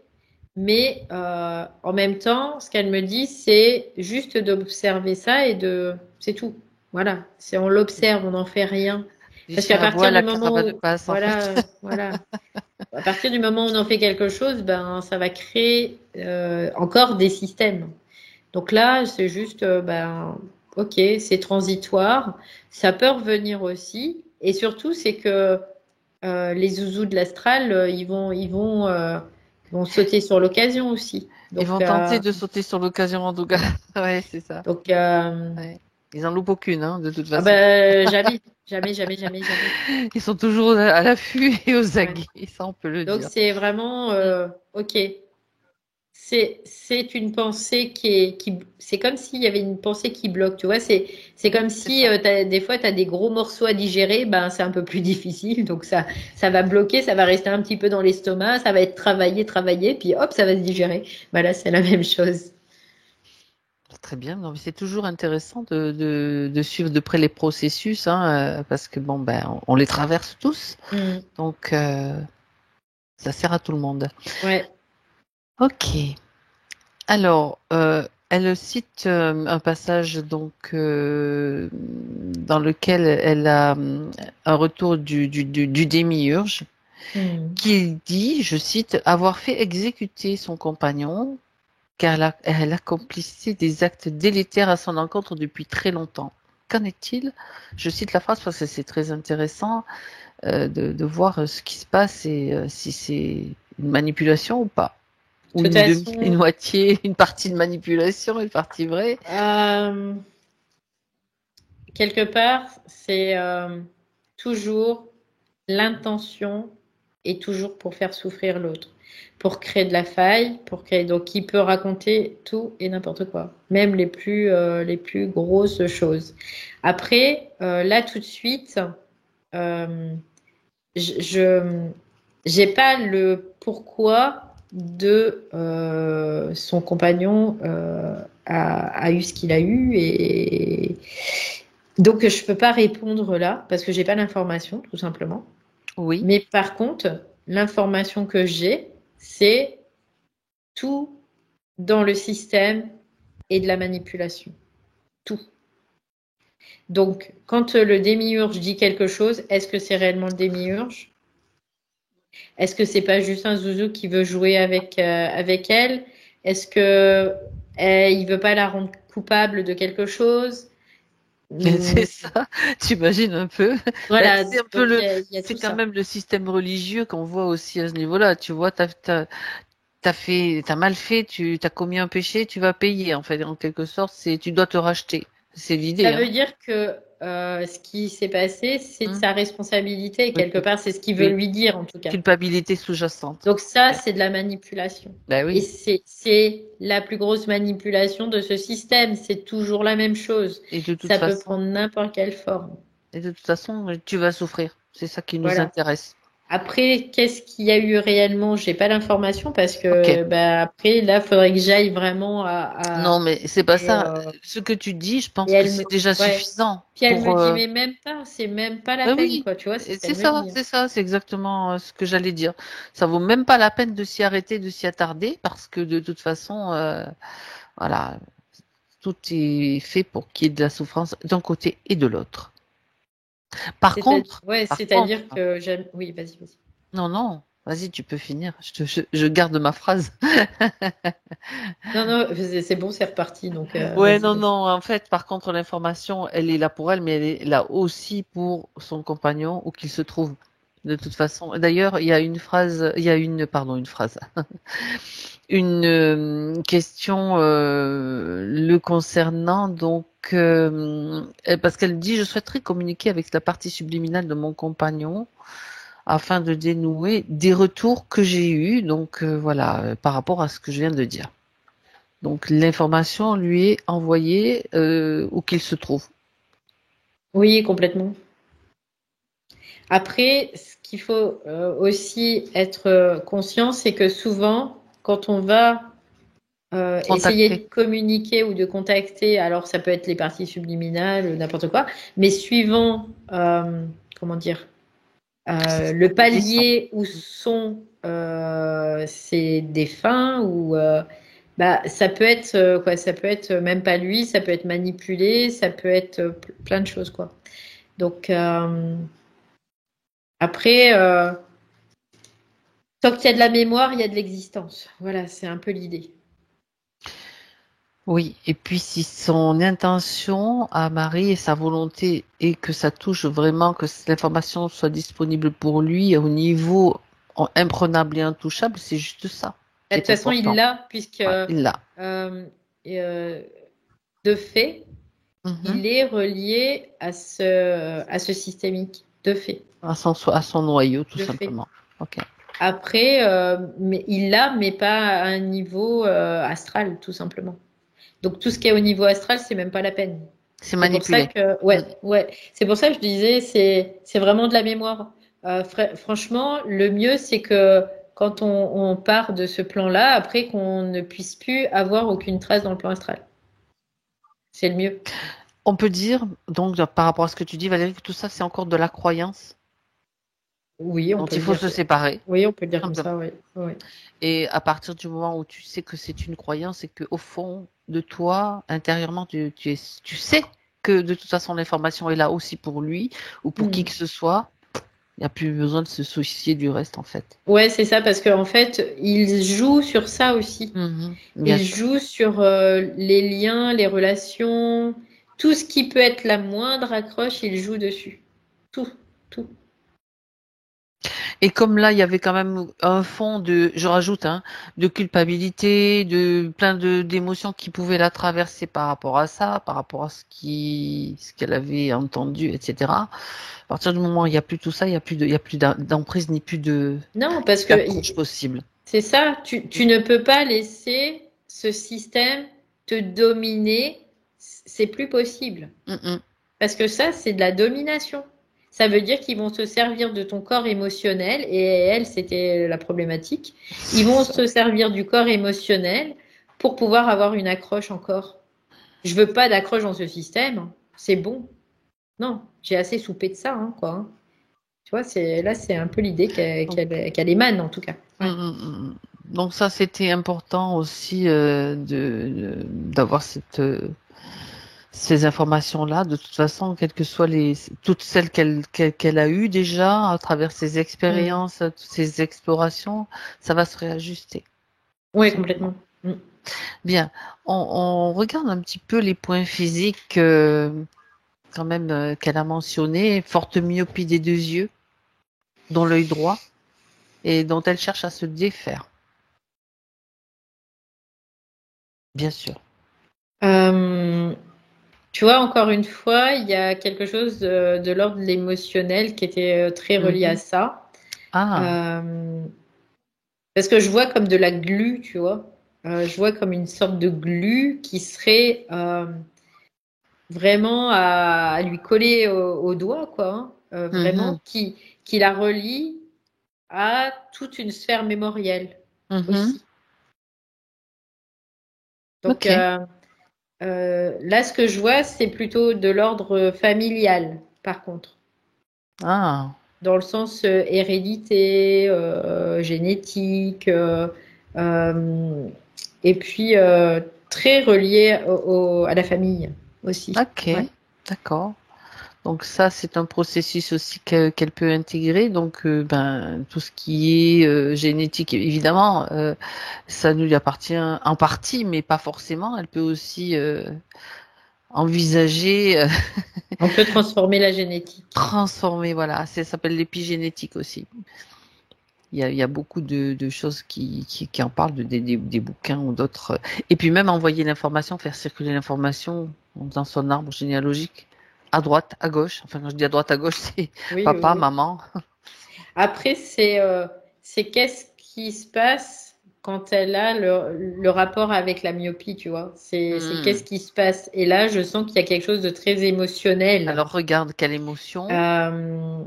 Mais en même temps, ce qu'elle me dit, c'est juste d'observer ça et c'est tout. Voilà, c'est on l'observe, on n'en fait rien. Du Parce qu'à chien aboie, partir la du moment caravane où, passe, en fait. voilà, à partir du moment où on en fait quelque chose, ben ça va créer encore des systèmes. Donc là, c'est juste, ben, ok, c'est transitoire, ça peut revenir aussi. Et surtout, c'est que les zouzous de l'astral, ils vont sauter sur l'occasion aussi. Ils Donc, vont tenter de sauter sur l'occasion, en tout cas. Ouais, c'est ça. donc Ouais. Ils en loupent aucune, hein, de toute ah façon. ben, jamais, jamais, jamais, jamais, jamais. Ils sont toujours à l'affût et aux Ouais. aguets, ça on peut le Donc, dire. c'est vraiment, Mm. ok. C'est une pensée c'est comme s'il y avait une pensée qui bloque, tu vois, c'est comme C'est si ça. des fois tu as des gros morceaux à digérer, ben c'est un peu plus difficile, donc ça va bloquer, ça va rester un petit peu dans l'estomac, ça va être travaillé, travaillé, puis hop, ça va se digérer. Ben là, c'est la même chose. Très bien. Non, mais c'est toujours intéressant de suivre de près les processus, hein, parce que bon, ben, on les traverse tous, Hmm. donc ça sert à tout le monde. Ouais. Ok. Alors, elle cite un passage donc dans lequel elle a un retour du démiurge Hmm. qui dit, je cite, avoir fait exécuter son compagnon car elle accomplissait des actes délétères à son encontre depuis très longtemps. Qu'en est-il? Je cite la phrase parce que c'est très intéressant de voir ce qui se passe et si c'est une manipulation ou pas. De Ou toute une façon, moitié, une partie de manipulation, une partie vraie. euh, quelque part, c'est toujours l'intention est toujours pour faire souffrir l'autre, pour créer de la faille, pour créer. Donc, il peut raconter tout et n'importe quoi, même les plus grosses choses. Après, là, tout de suite, euh, je j'ai pas le pourquoi de son compagnon a eu ce qu'il a eu et donc je peux pas répondre là parce que j'ai pas l'information tout simplement. Oui. Mais par contre, l'information que j'ai, c'est tout dans le système et de la manipulation. Tout. Donc, quand le démiurge dit quelque chose, est-ce que c'est réellement le démiurge? Est-ce que c'est pas juste un zouzou qui veut jouer avec elle? Est-ce que il veut pas la rendre coupable de quelque chose? C'est Hmm, ça, tu imagines un peu. Ben, voilà, c'est un peu donc il y a c'est tout quand ça. même le système religieux qu'on voit aussi à ce niveau-là. Tu vois, t'as mal fait, t'as commis un péché, tu vas payer. En fait, en quelque sorte, tu dois te racheter. C'est Ça l'idée, veut hein. dire que ce qui s'est passé, c'est de Hmm. sa responsabilité et Oui, quelque part, c'est ce qu'il veut oui. lui dire en tout cas. Culpabilité sous-jacente. Donc ça, Ouais. c'est de la manipulation. Ben Et oui. c'est la plus grosse manipulation de ce système. C'est toujours la même chose. Et de toute Ça peut façon, prendre n'importe quelle forme. tu vas souffrir. C'est ça qui nous Voilà. intéresse. Après, qu'est-ce qu'il y a eu réellement? J'ai pas l'information parce Ok. que bah, après, là, faudrait que j'aille vraiment Non, mais c'est pas et, ça. Ce que tu dis, je et pense que elle c'est me déjà ouais. suffisant Puis elle me pour. dit mais même pas, c'est même pas la Ben peine oui, quoi, tu vois, c'est et ce qu'elle me dit. Hein. c'est ça, c'est exactement ce que j'allais dire. Ça vaut même pas la peine de s'y arrêter, de s'y attarder, parce que de toute façon, voilà, tout est fait pour qu'il y ait de la souffrance d'un côté et de l'autre. Ouais, Par contre, c'est-à-dire que j'aime. Oui, vas-y, vas-y. non, non, vas-y, tu peux finir. Je garde ma phrase. Non, non, c'est bon, c'est reparti, donc Ouais, vas-y, non, vas-y. non. En fait, par contre, l'information, elle est là pour elle, mais elle est là aussi pour son compagnon, où qu'il se trouve. de toute façon. D'ailleurs, une phrase, une question le concernant, donc, parce qu'elle dit, je souhaiterais communiquer avec la partie subliminale de mon compagnon afin de dénouer des retours que j'ai eus, donc voilà, par rapport à ce que je viens de dire. Donc l'information lui est envoyée où qu'il se trouve. Oui, complètement. Après, ce qu'il faut aussi être conscient, c'est que souvent, quand on va essayer de Contacter. communiquer ou de contacter, alors ça peut être les parties subliminales, n'importe quoi, mais suivant, comment dire, le Condition. palier où sont ces défunts ou bah ça peut être quoi, ça peut être même pas lui, ça peut être manipulé, ça peut être plein de choses quoi. Donc après, tant qu'il y a de la mémoire, il y a de l'existence. Voilà, c'est un peu l'idée. Oui, et puis si son intention à Marie et sa volonté est que ça touche vraiment, que l'information soit disponible pour lui au niveau imprenable et intouchable, c'est juste ça De qui toute est façon, il important. l'a, puisque Ouais, il l'a. euh, euh, de fait, Mhm. il est relié à ce systémique. De fait. À son noyau, tout De fait. simplement. Ok. Après, mais il l'a, mais pas à un niveau astral, tout simplement. Donc tout ce qui est au niveau astral, c'est même pas la peine. C'est C'est pour ça manipulé. que, Mm. ouais, c'est pour ça que je disais, c'est vraiment de la mémoire. Franchement, le mieux, c'est que quand on part de ce plan-là, après qu'on ne puisse plus avoir aucune trace dans le plan astral. C'est le mieux. On peut dire, donc, par rapport à ce que tu dis, Valérie, que tout ça, c'est encore de la croyance Oui, on dont peut il le faut dire. se séparer. Oui, on peut le Tout dire comme simplement. ça, oui. Oui. Et à partir du moment où tu sais que c'est une croyance et que au fond de toi, intérieurement, tu sais que de toute façon l'information est là aussi pour lui ou pour qui Hmm. que ce soit, il n'y a plus besoin de se soucier du reste en fait. Ouais, c'est ça, parce qu'en fait, il joue sur ça aussi. Mhm. Bien Il sûr. joue sur les liens, les relations, tout ce qui peut être la moindre accroche, il joue dessus. Tout, tout. Et comme là, il y avait quand même un fond de, je rajoute, hein, de culpabilité, de plein de d'émotions qui pouvaient la traverser par rapport à ça, par rapport à ce qu'elle avait entendu, etc. À partir du moment où il n'y a plus tout ça, il y a plus d'emprise ni plus Non, parce que d'approche possible. c'est ça, tu ne peux pas laisser ce système te dominer, c'est plus possible. Mm, mm. Parce que ça, c'est de la domination. Ça veut dire qu'ils vont se servir de ton corps émotionnel, et elle, c'était la problématique. Ils vont se servir du corps émotionnel pour pouvoir avoir une accroche encore. Je veux pas d'accroche dans ce système. C'est bon. Non, j'ai assez soupé de ça, hein, quoi. Hein. Tu vois, c'est un peu l'idée Donc, qu'elle émane, en tout cas. mm, Ouais. mm, mm. Donc ça, c'était important aussi d'avoir ces informations-là. De toute façon, quelles que soient toutes celles qu'elle a eues déjà à travers ses Mm. expériences, toutes ces explorations, ça va se réajuster, tout Ouais, simplement. complètement. Mm. Bien, on regarde un petit peu les points physiques quand même qu'elle a mentionnés. Forte myopie des deux yeux, dont l'œil droit, et dont elle cherche à se défaire, bien sûr. Euh, Tu vois, encore une fois, il y a quelque chose de l'ordre de l'émotionnel qui était très relié à Mhm. ça. Ah, Euh, Parce que je vois comme de la glu, tu vois. Je vois comme une sorte de glu qui serait vraiment à lui coller au doigt, quoi. Hein. mhm, Vraiment, qui la relie à toute une sphère mémorielle mhm. aussi. Donc Ok. là, ce que je vois, c'est plutôt de l'ordre familial, par contre. Ah, Dans le sens hérédité, génétique, euh, et puis très relié à la famille aussi. ok, Ouais. d'accord. Donc ça, c'est un processus aussi qu'elle peut intégrer. Donc, ben, tout ce qui est génétique, évidemment, ça nous lui appartient en partie, mais pas forcément. Elle peut aussi envisager On peut transformer la génétique. transformer, voilà, ça s'appelle l'épigénétique aussi. Il y a beaucoup de choses qui en parlent, des bouquins ou d'autres. Et puis même envoyer l'information, faire circuler l'information dans son arbre généalogique, à droite, à gauche. Enfin, quand je dis à droite, à gauche, c'est Oui, oui, papa, oui. maman. Après, c'est qu'est-ce qui se passe quand elle a le rapport avec la myopie, tu vois. C'est qu'est-ce qui se passe. Et là, je sens qu'il y a quelque chose de très émotionnel. Alors regarde quelle émotion. Euh,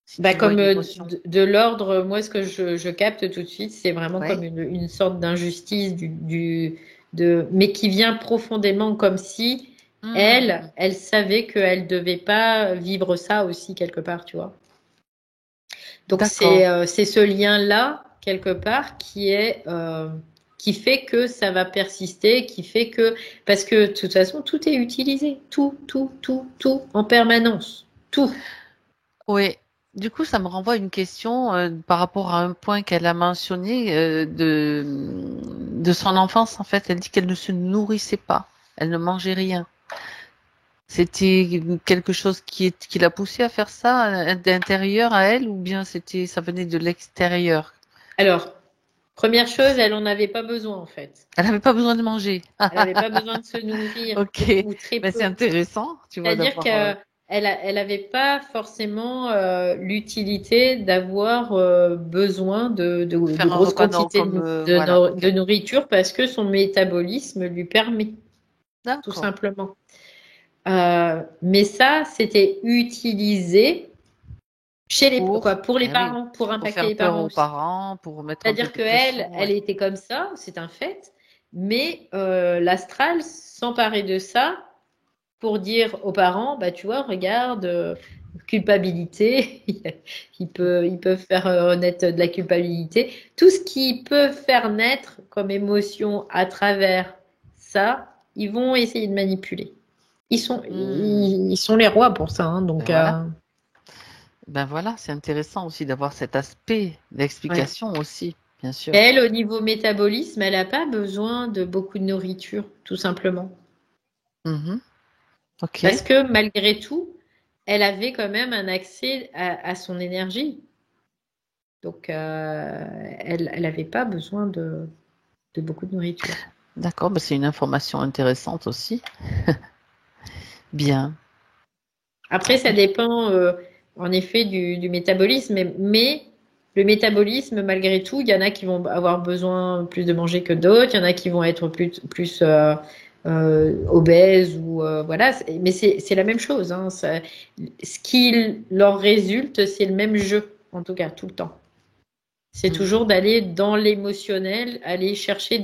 Si Bah tu vois comme une émotion. de l'ordre, moi, ce que je capte tout de suite, c'est vraiment comme Ouais. une sorte d'injustice mais qui vient profondément comme si Hmm. elle savait qu'elle devait pas vivre ça aussi quelque part, tu vois. Donc D'accord. c'est ce lien-là quelque part qui fait que ça va persister, qui fait que parce que de toute façon tout est utilisé, tout en permanence, tout. Oui. Du coup, ça me renvoie à une question par rapport à un point qu'elle a mentionné de son enfance. En fait, elle dit qu'elle ne se nourrissait pas. Elle ne mangeait rien. C'était quelque chose qui l'a poussée à faire ça d'intérieur à elle ou bien ça venait de l'extérieur. Alors, première chose, elle en avait pas besoin en fait. Elle n'avait pas besoin de manger. Elle n'avait pas besoin de se nourrir Ok, ou très mais c'est peu. intéressant, tu vois, C'est-à-dire d'avoir. elle avait pas forcément l'utilité d'avoir besoin de Faire un grosses repas quantités comme voilà, ok. de nourriture parce que son métabolisme lui permet, tout D'accord. simplement. Mais ça, c'était utilisé pour les Eh oui, parents, pour pour impacter faire les peur parents aux aussi. parents, pour mettre un peu C'est-à-dire de qu'elle, pression, elle ouais. était comme ça, c'est un fait, mais l'astral s'emparait de ça pour dire aux parents, bah tu vois, regarde, culpabilité, ils peuvent faire naître de la culpabilité, tout ce qui peut faire naître comme émotion à travers ça, ils vont essayer de manipuler. Hmm. Ils sont les rois pour ça, hein, Ben donc voilà. Ben voilà, c'est intéressant aussi d'avoir cet aspect ouais. d'explication aussi, bien sûr. Elle, au niveau métabolisme, elle n'a pas besoin de beaucoup de nourriture, tout simplement. Mhm. Ok. Parce que malgré tout, elle avait quand même un accès à son énergie. Donc, elle n'avait pas besoin de beaucoup de nourriture. D'accord, ben c'est une information intéressante aussi. Bien. Après, ça dépend en effet du métabolisme, mais le métabolisme, malgré tout, il y en a qui vont avoir besoin plus de manger que d'autres, il y en a qui vont être plus obèses ou voilà. Mais c'est la même chose, hein. Ce qui leur résulte, c'est le même jeu, en tout cas, tout le temps. C'est Mhm. toujours d'aller dans l'émotionnel, aller chercher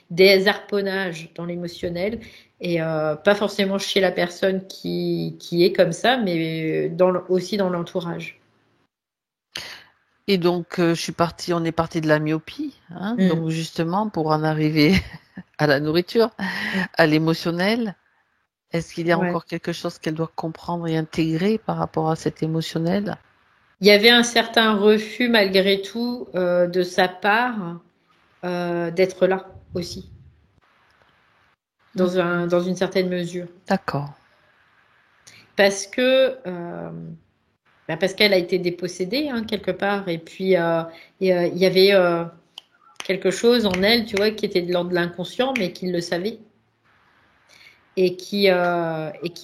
des harponnages dans l'émotionnel et pas forcément chez la personne qui est comme ça, mais aussi dans l'entourage. Et donc, on est parti de la myopie, hein, Mm. donc justement pour en arriver à la nourriture, Mm. à l'émotionnel. Est-ce qu'il y a Ouais. encore quelque chose qu'elle doit comprendre et intégrer par rapport à cet émotionnel? Il y avait un certain refus malgré tout de sa part d'être là aussi, Mhm. dans une certaine mesure. D'accord. Parce que parce qu'elle a été dépossédée hein, quelque part et puis il y avait quelque chose en elle, tu vois, qui était de l'ordre de l'inconscient, mais qui le savait et qui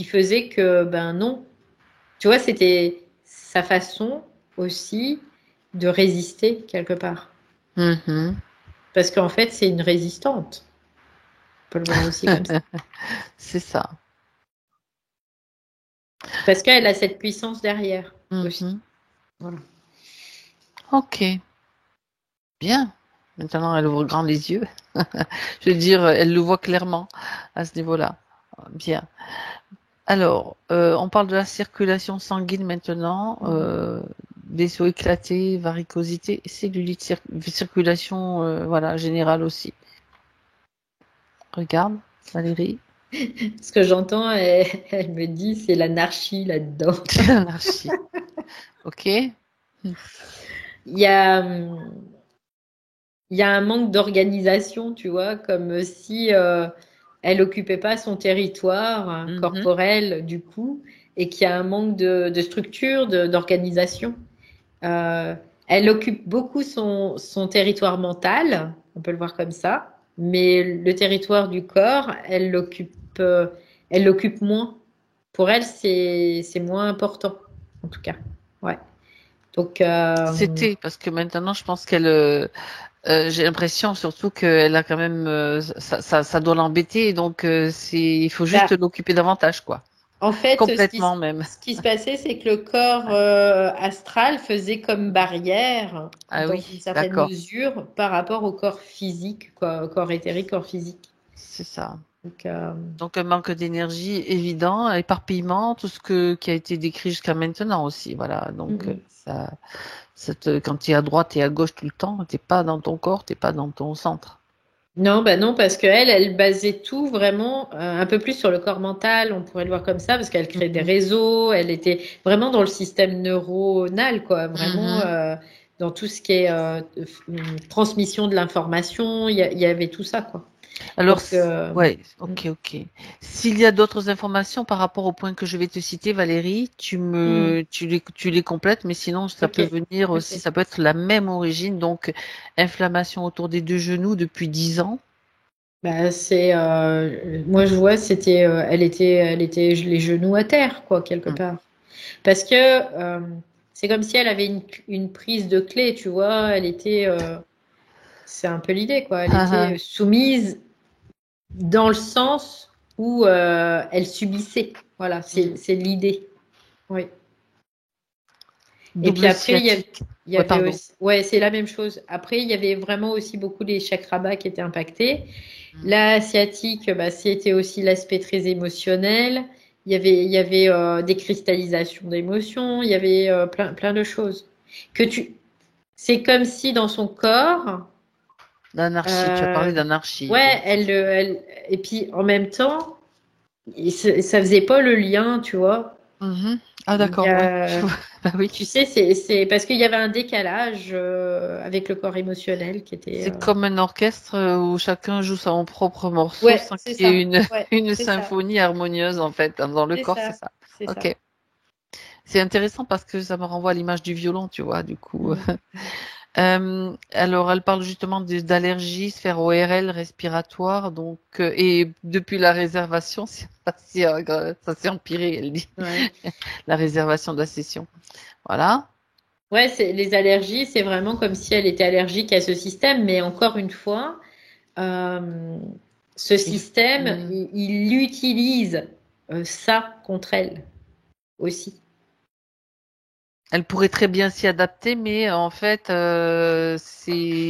faisait que ben non, tu vois, c'était sa façon aussi de résister quelque part, Mhm. parce qu'en fait c'est une résistante, on peut le voir aussi comme ça, C'est ça. parce qu'elle a cette puissance derrière aussi. Mhm. Voilà. Ok, bien. Maintenant, elle ouvre grand les yeux. Je veux dire, elle le voit clairement à ce niveau-là. Bien. Alors, on parle de la circulation sanguine maintenant. Vaisseaux éclatés, varicosité, cellulite, circulation, voilà, générale aussi. Regarde, Valérie. Ce que j'entends, elle me dit, c'est l'anarchie là-dedans. C'est l'anarchie. Ok? Il y a, il y a un manque d'organisation, tu vois, comme si elle occupait pas son territoire corporel du coup, et qu'il y a un manque de structure, d'organisation. Elle occupe beaucoup son territoire mental, on peut le voir comme ça, mais le territoire du corps, elle l'occupe moins. Pour elle, c'est moins important, en tout cas. Ouais. Donc, C'était parce que maintenant, je pense qu'elle, j'ai l'impression surtout qu'elle a quand même, ça doit l'embêter, donc il faut juste bah, l'occuper davantage, quoi. en fait, Complètement même. ce qui se passait, c'est que le corps astral faisait comme barrière, Ah dans oui, une certaine d'accord, mesure, par rapport au corps physique, quoi, au corps éthérique, corps physique. c'est ça. Donc, Donc un manque d'énergie évident, éparpillement, tout ce qui a été décrit jusqu'à maintenant aussi, voilà. Donc quand tu es à droite et à gauche tout le temps, t'es pas dans ton corps, t'es pas dans ton centre. non, bah non, parce elle basait tout vraiment un peu plus sur le corps mental, on pourrait le voir comme ça, parce qu'elle créait des réseaux, elle était vraiment dans le système neuronal, quoi, vraiment dans tout ce qui est transmission de l'information, il y avait tout ça, quoi. Alors, Donc, ouais, ok. S'il y a d'autres informations par rapport au point que je vais te citer, Valérie, tu les complètes, mais sinon, ça peut venir aussi, ça peut être la même origine, donc inflammation autour des 2 genoux depuis 10 ans. bah, moi je vois, elle était les genoux à terre, quoi, quelque part. Parce que c'est comme si elle avait une prise de clé, tu vois, c'est un peu l'idée, quoi. Elle était soumise dans le sens où elle subissait. Voilà, c'est l'idée. Oui. Et puis Double après, sciatique. il y Ouais, avait pardon. aussi, ouais, c'est la même chose. Après, il y avait vraiment aussi beaucoup les chakras bas qui étaient impactés. La sciatique, bah, c'était aussi l'aspect très émotionnel. Il y avait des cristallisations d'émotions. Il y avait plein de choses. C'est comme si dans son corps, L'anarchie, tu as parlé d'anarchie. ouais, Donc, et puis en même temps, ça faisait pas le lien, tu vois. Ah Il y d'accord, ouais. a, Bah oui. tu sais, c'est parce qu'il y avait un décalage avec le corps émotionnel qui était. C'est comme un orchestre où chacun joue son propre morceau Ouais, sans c'est qu'il y ait ça. Ouais, une c'est ça. symphonie harmonieuse en fait dans le C'est corps, c'est ça. ça. C'est ça. Ok. C'est intéressant parce que ça me renvoie à l'image du violon, tu vois, du coup. Alors, elle parle justement d'allergies, sphère ORL, respiratoire, donc et depuis la réservation, ça s'est empiré, elle dit, Ouais. la réservation de la session. Voilà. Ouais, les allergies, c'est vraiment comme si elle était allergique à ce système, mais encore une fois, euh, ce système, il utilise ça contre elle aussi. Elle pourrait très bien s'y adapter, mais en fait,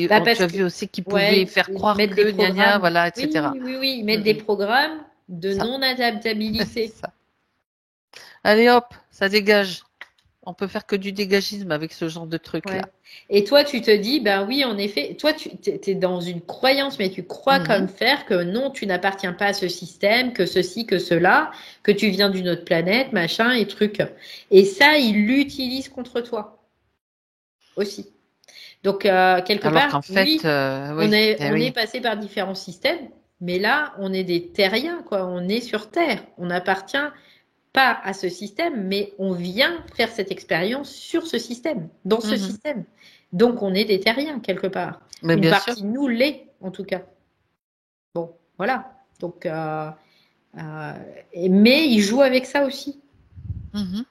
Bah tu parce as que, vu aussi qu'il pouvait ouais, faire ils croire mettent des que gna gna, programmes. voilà, Oui, etc. oui, oui, ils mettent des Mm, programmes de ça, c'est non-adaptabilité. ça. Allez hop, ça dégage. On peut faire que du dégagisme avec ce genre de truc-là. Ouais. Et toi, tu te dis, ben oui, en effet, toi, tu es dans une croyance, mais tu crois comme Mhm, faire que non, tu n'appartiens pas à ce système, que ceci, que cela, que tu viens d'une autre planète, machin et truc. Et ça, ils l'utilisent contre toi aussi. Donc, quelque alors part, qu'en fait, oui, oui, eh on est oui. passé par différents systèmes, mais là, on est des terriens, quoi. On est sur Terre. On n'appartient pas à ce système, mais on vient faire cette expérience sur ce système, dans ce Mhm. système. Donc, on est des terriens, quelque part. Mais Une bien sûr. partie de nous l'est, en tout cas. Bon, voilà. Donc, mais ils jouent avec ça aussi. Mhm.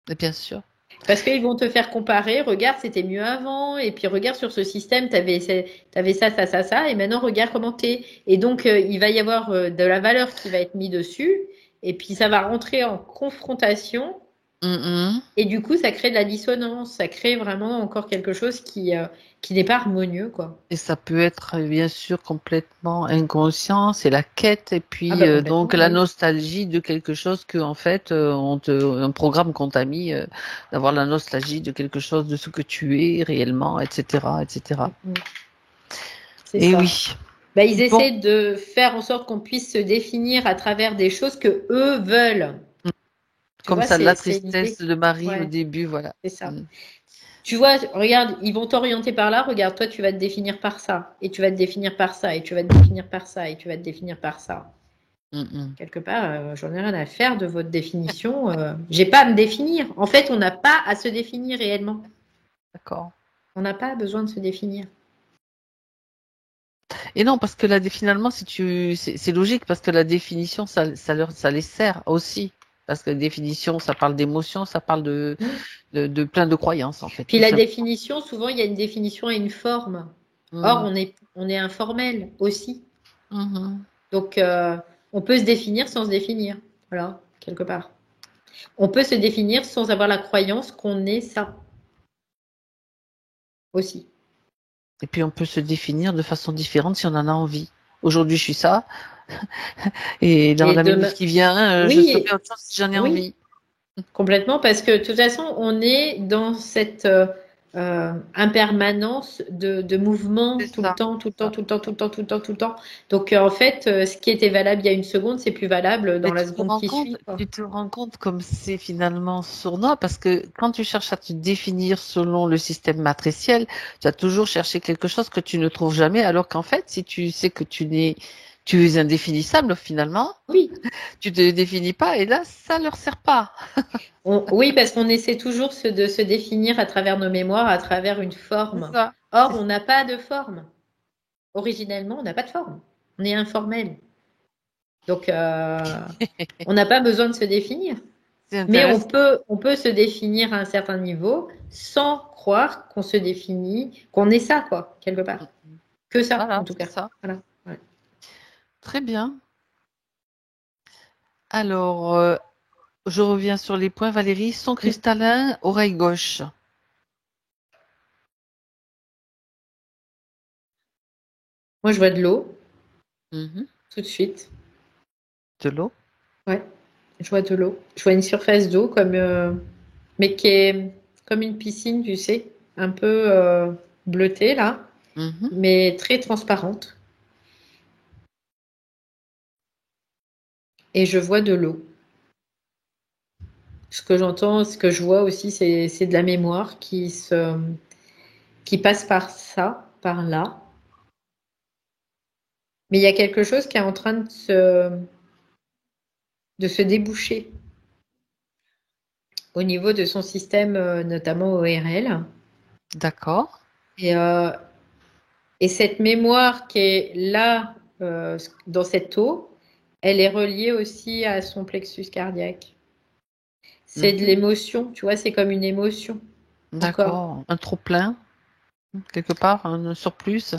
Mais bien sûr. Parce qu'ils vont te faire comparer, regarde, c'était mieux avant, et puis regarde sur ce système, t'avais ça, et maintenant regarde comment t'es. Et donc, il va y avoir de la valeur qui va être mise dessus, et puis ça va rentrer en confrontation. Mhm. Et du coup, ça crée de la dissonance, ça crée vraiment encore quelque chose qui n'est pas harmonieux, quoi. Et ça peut être bien sûr complètement inconscient, c'est la quête et Ah puis bah donc complètement, la oui. nostalgie de quelque chose que en fait un programme qu'on t'a mis d'avoir la nostalgie de quelque chose de ce que tu es réellement, etc., etc. Mm. C'est Et ça. oui, Bah, ils bon, essaient de faire en sorte qu'on puisse se définir à travers des choses que eux veulent. Tu comme vois, ça, la c'est l'idée. tristesse de Marie au Ouais, début, voilà. c'est ça. Mm. Tu vois, regarde, ils vont t'orienter par là. Regarde, toi, tu vas te définir par ça, et tu vas te définir par ça, et tu vas te définir par ça, et tu vas te définir par ça. Quelque part, j'en ai rien à faire de votre définition. J'ai pas à me définir. En fait, on n'a pas à se définir réellement. D'accord. On n'a pas besoin de se définir. Et non, parce que finalement, c'est logique, parce que la définition, ça les sert aussi. Parce que la définition, ça parle d'émotion, ça parle de plein de croyances, en fait. Puis tout la simplement. définition, souvent, il y a une définition et une forme. Mm. Or, on est informel aussi. Mhm. Donc, on peut se définir sans se définir. Voilà, quelque part. On peut se définir sans avoir la croyance qu'on est ça. Aussi. Et puis, on peut se définir de façon différente si on en a envie. Aujourd'hui, je suis ça. Et dans Et la demain, minute qui vient, je serai oui, autre chose si j'en ai oui, envie. complètement, parce que de toute façon, on est dans cette impermanence de mouvement C'est tout le ça. temps, tout le temps, ça. tout le temps, tout le temps, tout le temps, tout le temps. Donc, en fait, ce qui était valable il y a une seconde, c'est plus valable dans Mais la seconde qui suit, quoi. tu te rends compte comme c'est finalement sournois parce que quand tu cherches à te définir selon le système matriciel, tu as toujours cherché quelque chose que tu ne trouves jamais, alors qu'en fait, si tu sais que tu es indéfinissable finalement, Oui, tu te définis pas et là, ça leur sert pas. oui, parce qu'on essaie toujours de se définir à travers nos mémoires, à travers une C'est forme. ça. Or, on n'a pas de forme. Originellement, on n'a pas de forme. On est informel. Donc, on n'a pas besoin de se définir. C'est Mais intéressant. on peut se définir à un certain niveau sans croire qu'on se définit, qu'on est ça, quoi, quelque part. Que ça, Voilà, en tout c'est cas. ça. Voilà. Ouais. Très bien. Alors, je reviens sur les points, Valérie. Son cristallin, oreille gauche. Moi, je vois de l'eau, Mhm. tout de suite. De l'eau. Ouais, je vois de l'eau. Je vois une surface d'eau mais qui est comme une piscine, tu sais, un peu bleutée, là, Mhm. mais très transparente. Et je vois de l'eau. Ce que j'entends, ce que je vois aussi, c'est de la mémoire qui passe par ça, par là. Mais il y a quelque chose qui est en train de se déboucher au niveau de son système, notamment ORL. D'accord. Et, euh, et cette mémoire qui est là, dans cette eau, elle est reliée aussi à son plexus cardiaque. C'est de Mhm. l'émotion, tu vois, c'est comme une émotion, encore. D'accord. Un trop plein, quelque part, un surplus.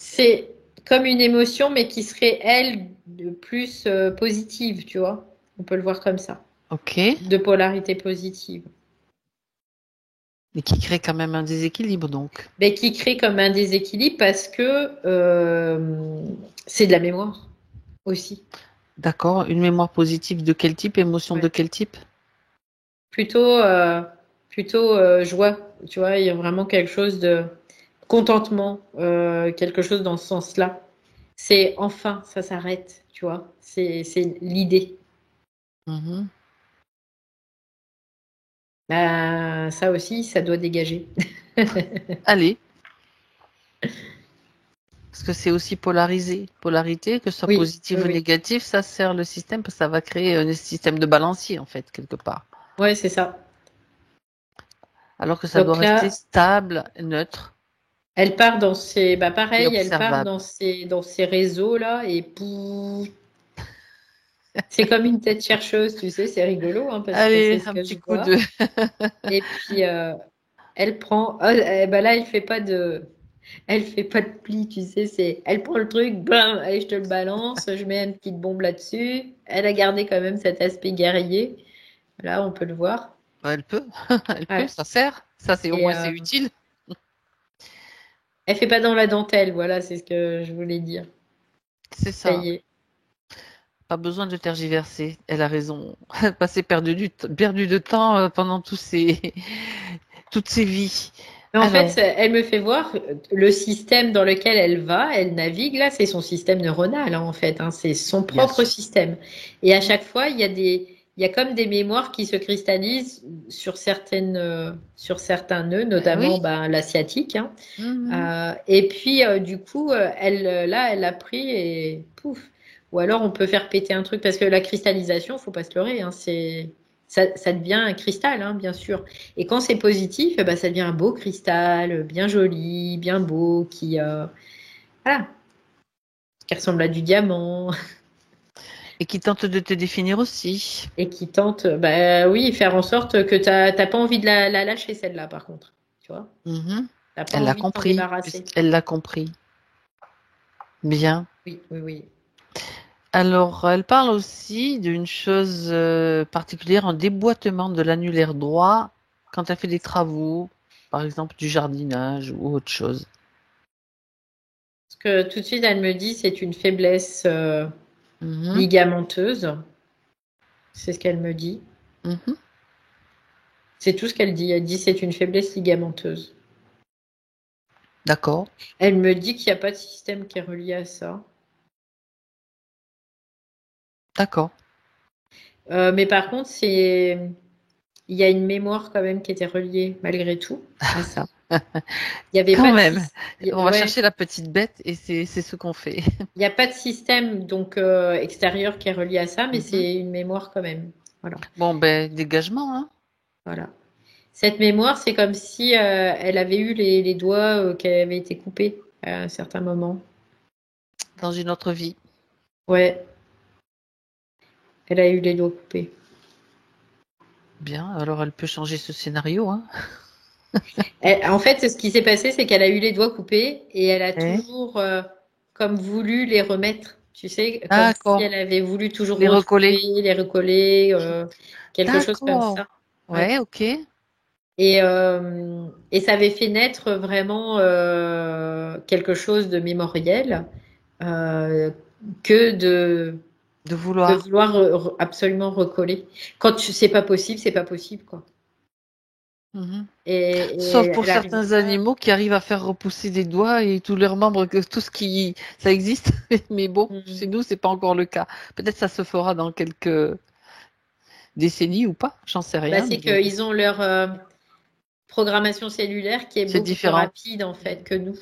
C'est comme une émotion, mais qui serait, elle, de plus positive, tu vois. On peut le voir comme ça, Ok. Et de polarité positive. qui crée quand même un déséquilibre, donc. Mais qui crée comme un déséquilibre parce que c'est de la mémoire aussi. D'accord. Une mémoire positive de quel type? Émotion de Ouais. quel type? Plutôt, joie, tu vois, il y a vraiment quelque chose de contentement, quelque chose dans ce sens-là. C'est enfin, ça s'arrête, tu vois. C'est l'idée. Mhm. Bah, ça aussi, ça doit dégager. Allez. Parce que c'est aussi polarisé. Polarité, que ce soit Oui, positif oui, ou oui. négatif, ça sert le système parce que ça va créer un système de balancier, en fait, quelque part. Ouais, c'est ça. Alors que ça doit Donc rester là, stable, neutre elle part bah et pareil, elle part observable. dans ces réseaux-là et pouf, c'est comme une tête chercheuse, tu sais, c'est rigolo, hein, parce que c'est Allez, ce un que petit je coup de... vois. Et puis, elle prend, bah là, elle fait pas de pli, tu sais, elle prend le truc, bam, allez, je te le balance, je mets une petite bombe là-dessus. Elle a gardé quand même cet aspect guerrier. Là, on peut le voir. Elle peut, elle peut, Ouais. ça sert. Ça, c'est au Et moins c'est utile. elle fait pas dans la dentelle, voilà, c'est ce que je voulais dire. C'est Ça ça. y est. Pas besoin de tergiverser. Elle a raison. Passer perdu de temps pendant toutes ces vies. Mais en Alors, fait, elle me fait voir le système dans lequel elle va, elle navigue, là, c'est son système neuronal, hein, en fait, hein, c'est son bien propre sûr. système. Et à chaque fois, il y a comme des mémoires qui se cristallisent sur certains nœuds, notamment Oui. ben, la sciatique, hein. Mhm. Et puis, du coup, là, elle a pris et pouf. Ou alors on peut faire péter un truc parce que la cristallisation, faut pas se leurrer, hein, ça devient un cristal, hein, bien sûr. Et quand c'est positif, eh ben, ça devient un beau cristal, bien joli, bien beau, voilà, qui ressemble à du diamant Et qui tente de te définir aussi. et qui tente, bah oui, faire en sorte que t'as pas envie de la lâcher celle-là, par contre, tu vois. Mhm. T'as pas Elle l'a envie de t'en compris, débarrasser. puisqu'elle l'a compris. Bien. Oui, oui, oui. Alors, elle parle aussi d'une chose particulière, un déboîtement de l'annulaire droit quand elle fait des travaux, par exemple du jardinage ou autre chose. Parce que tout de suite, elle me dit c'est une faiblesse Mhm, ligamenteuse. C'est ce qu'elle me dit. mhm. C'est tout ce qu'elle dit. Elle dit c'est une faiblesse ligamenteuse. D'accord, Elle me dit qu'il n'y a pas de système qui est relié à ça. d'accord. Mais par contre, il y a une mémoire quand même qui était reliée malgré tout à ça. Il n'y avait Quand pas de même, système. on va Ouais, chercher la petite bête et c'est ce qu'on fait. il n'y a pas de système donc extérieur qui est relié à ça, mais Mhm. c'est une mémoire quand même. Voilà, Bon, ben, dégagement, hein, voilà. Cette mémoire, c'est comme si elle avait eu les doigts qui avaient été coupés à un certain moment. dans une autre vie. Ouais, elle a eu les doigts coupés. Bien, alors elle peut changer ce scénario, hein. En fait, ce qui s'est passé, c'est qu'elle a eu les doigts coupés et elle a Eh, toujours comme voulu les remettre. Tu sais, comme si d'accord, elle avait voulu toujours les recoller. retrouver, les recoller, quelque chose comme D'accord. ça. Ouais. Ouais, ok. Et ça avait fait naître vraiment quelque chose de mémoriel euh, que De de vouloir. vouloir absolument recoller. Quand c'est pas possible, c'est pas possible, quoi. Mhm. Et Sauf pour elle arrive certains pas. animaux qui arrivent à faire repousser des doigts et tous leurs membres, que tout ce qui, ça existe. Mais bon, chez Mhm. nous, c'est pas encore le cas. Peut-être ça se fera dans quelques décennies ou pas. J'en sais Bah, rien, c'est mais qu'ils ont leur programmation cellulaire qui est c'est beaucoup plus différent. rapide en fait que nous.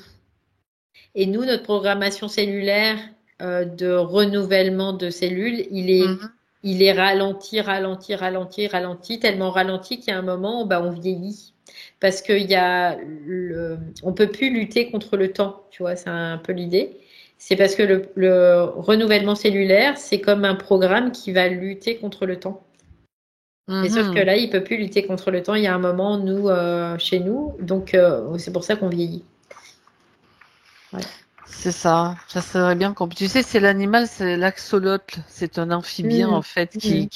Et nous, notre programmation cellulaire de renouvellement de cellules, Mhm. il est ralenti, ralenti, ralenti, ralenti, tellement ralenti qu'il y a un moment où bah, on vieillit. Parce on peut plus lutter contre le temps, tu vois, c'est un peu l'idée. C'est parce que le renouvellement cellulaire, c'est comme un programme qui va lutter contre le temps. Mais sauf que Mhm. là, il peut plus lutter contre le temps. Il y a un moment, nous, chez nous, donc c'est pour ça qu'on vieillit. Ouais. C'est ça. Ça serait bien qu'on. Tu sais, c'est l'animal, c'est l'axolotl. C'est un amphibien en Mhm. fait Mhm.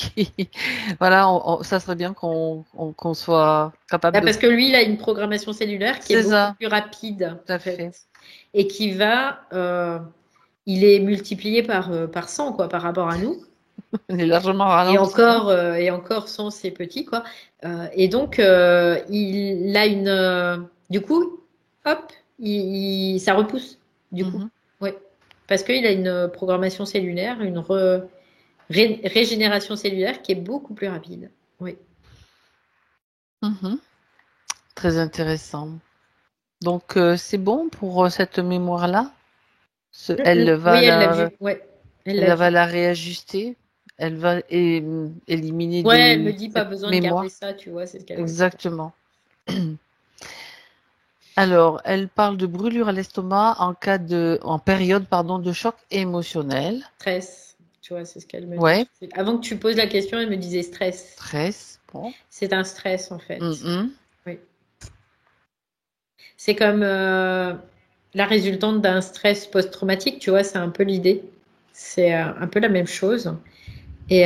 voilà, ça serait bien qu'on soit capable Bah, de. parce que lui, il a une programmation cellulaire qui est C'est beaucoup ça, plus rapide, tout à en fait, fait. et il est multiplié par 100, quoi, par rapport à nous. Il est largement ralenti, hein. Et encore 100, c'est petit, quoi. Et donc, il a du coup, hop, ça repousse, du coup. Mhm. Ouais. Parce qu'il a une programmation cellulaire, régénération cellulaire qui est beaucoup plus rapide. Oui. Mhm. Très intéressant. Donc, c'est bon pour cette mémoire-là. Elle va Oui, elle l'a la, vu. Ouais, elle l'a elle va vu. la réajuster. Elle va éliminer Ouais, elle me dit pas cette besoin de garder mémoire. ça, tu vois, c'est ce qu'elle me dit. Exactement. Alors, elle parle de brûlure à l'estomac en période, pardon, de choc émotionnel. Stress, tu vois, c'est ce qu'elle me dit. Ouais, Avant que tu poses la question, elle me disait stress. stress. Bon. C'est un stress, en fait. Mhm. Oui. C'est comme la résultante d'un stress post-traumatique, tu vois, c'est un peu l'idée. C'est un peu la même chose. Et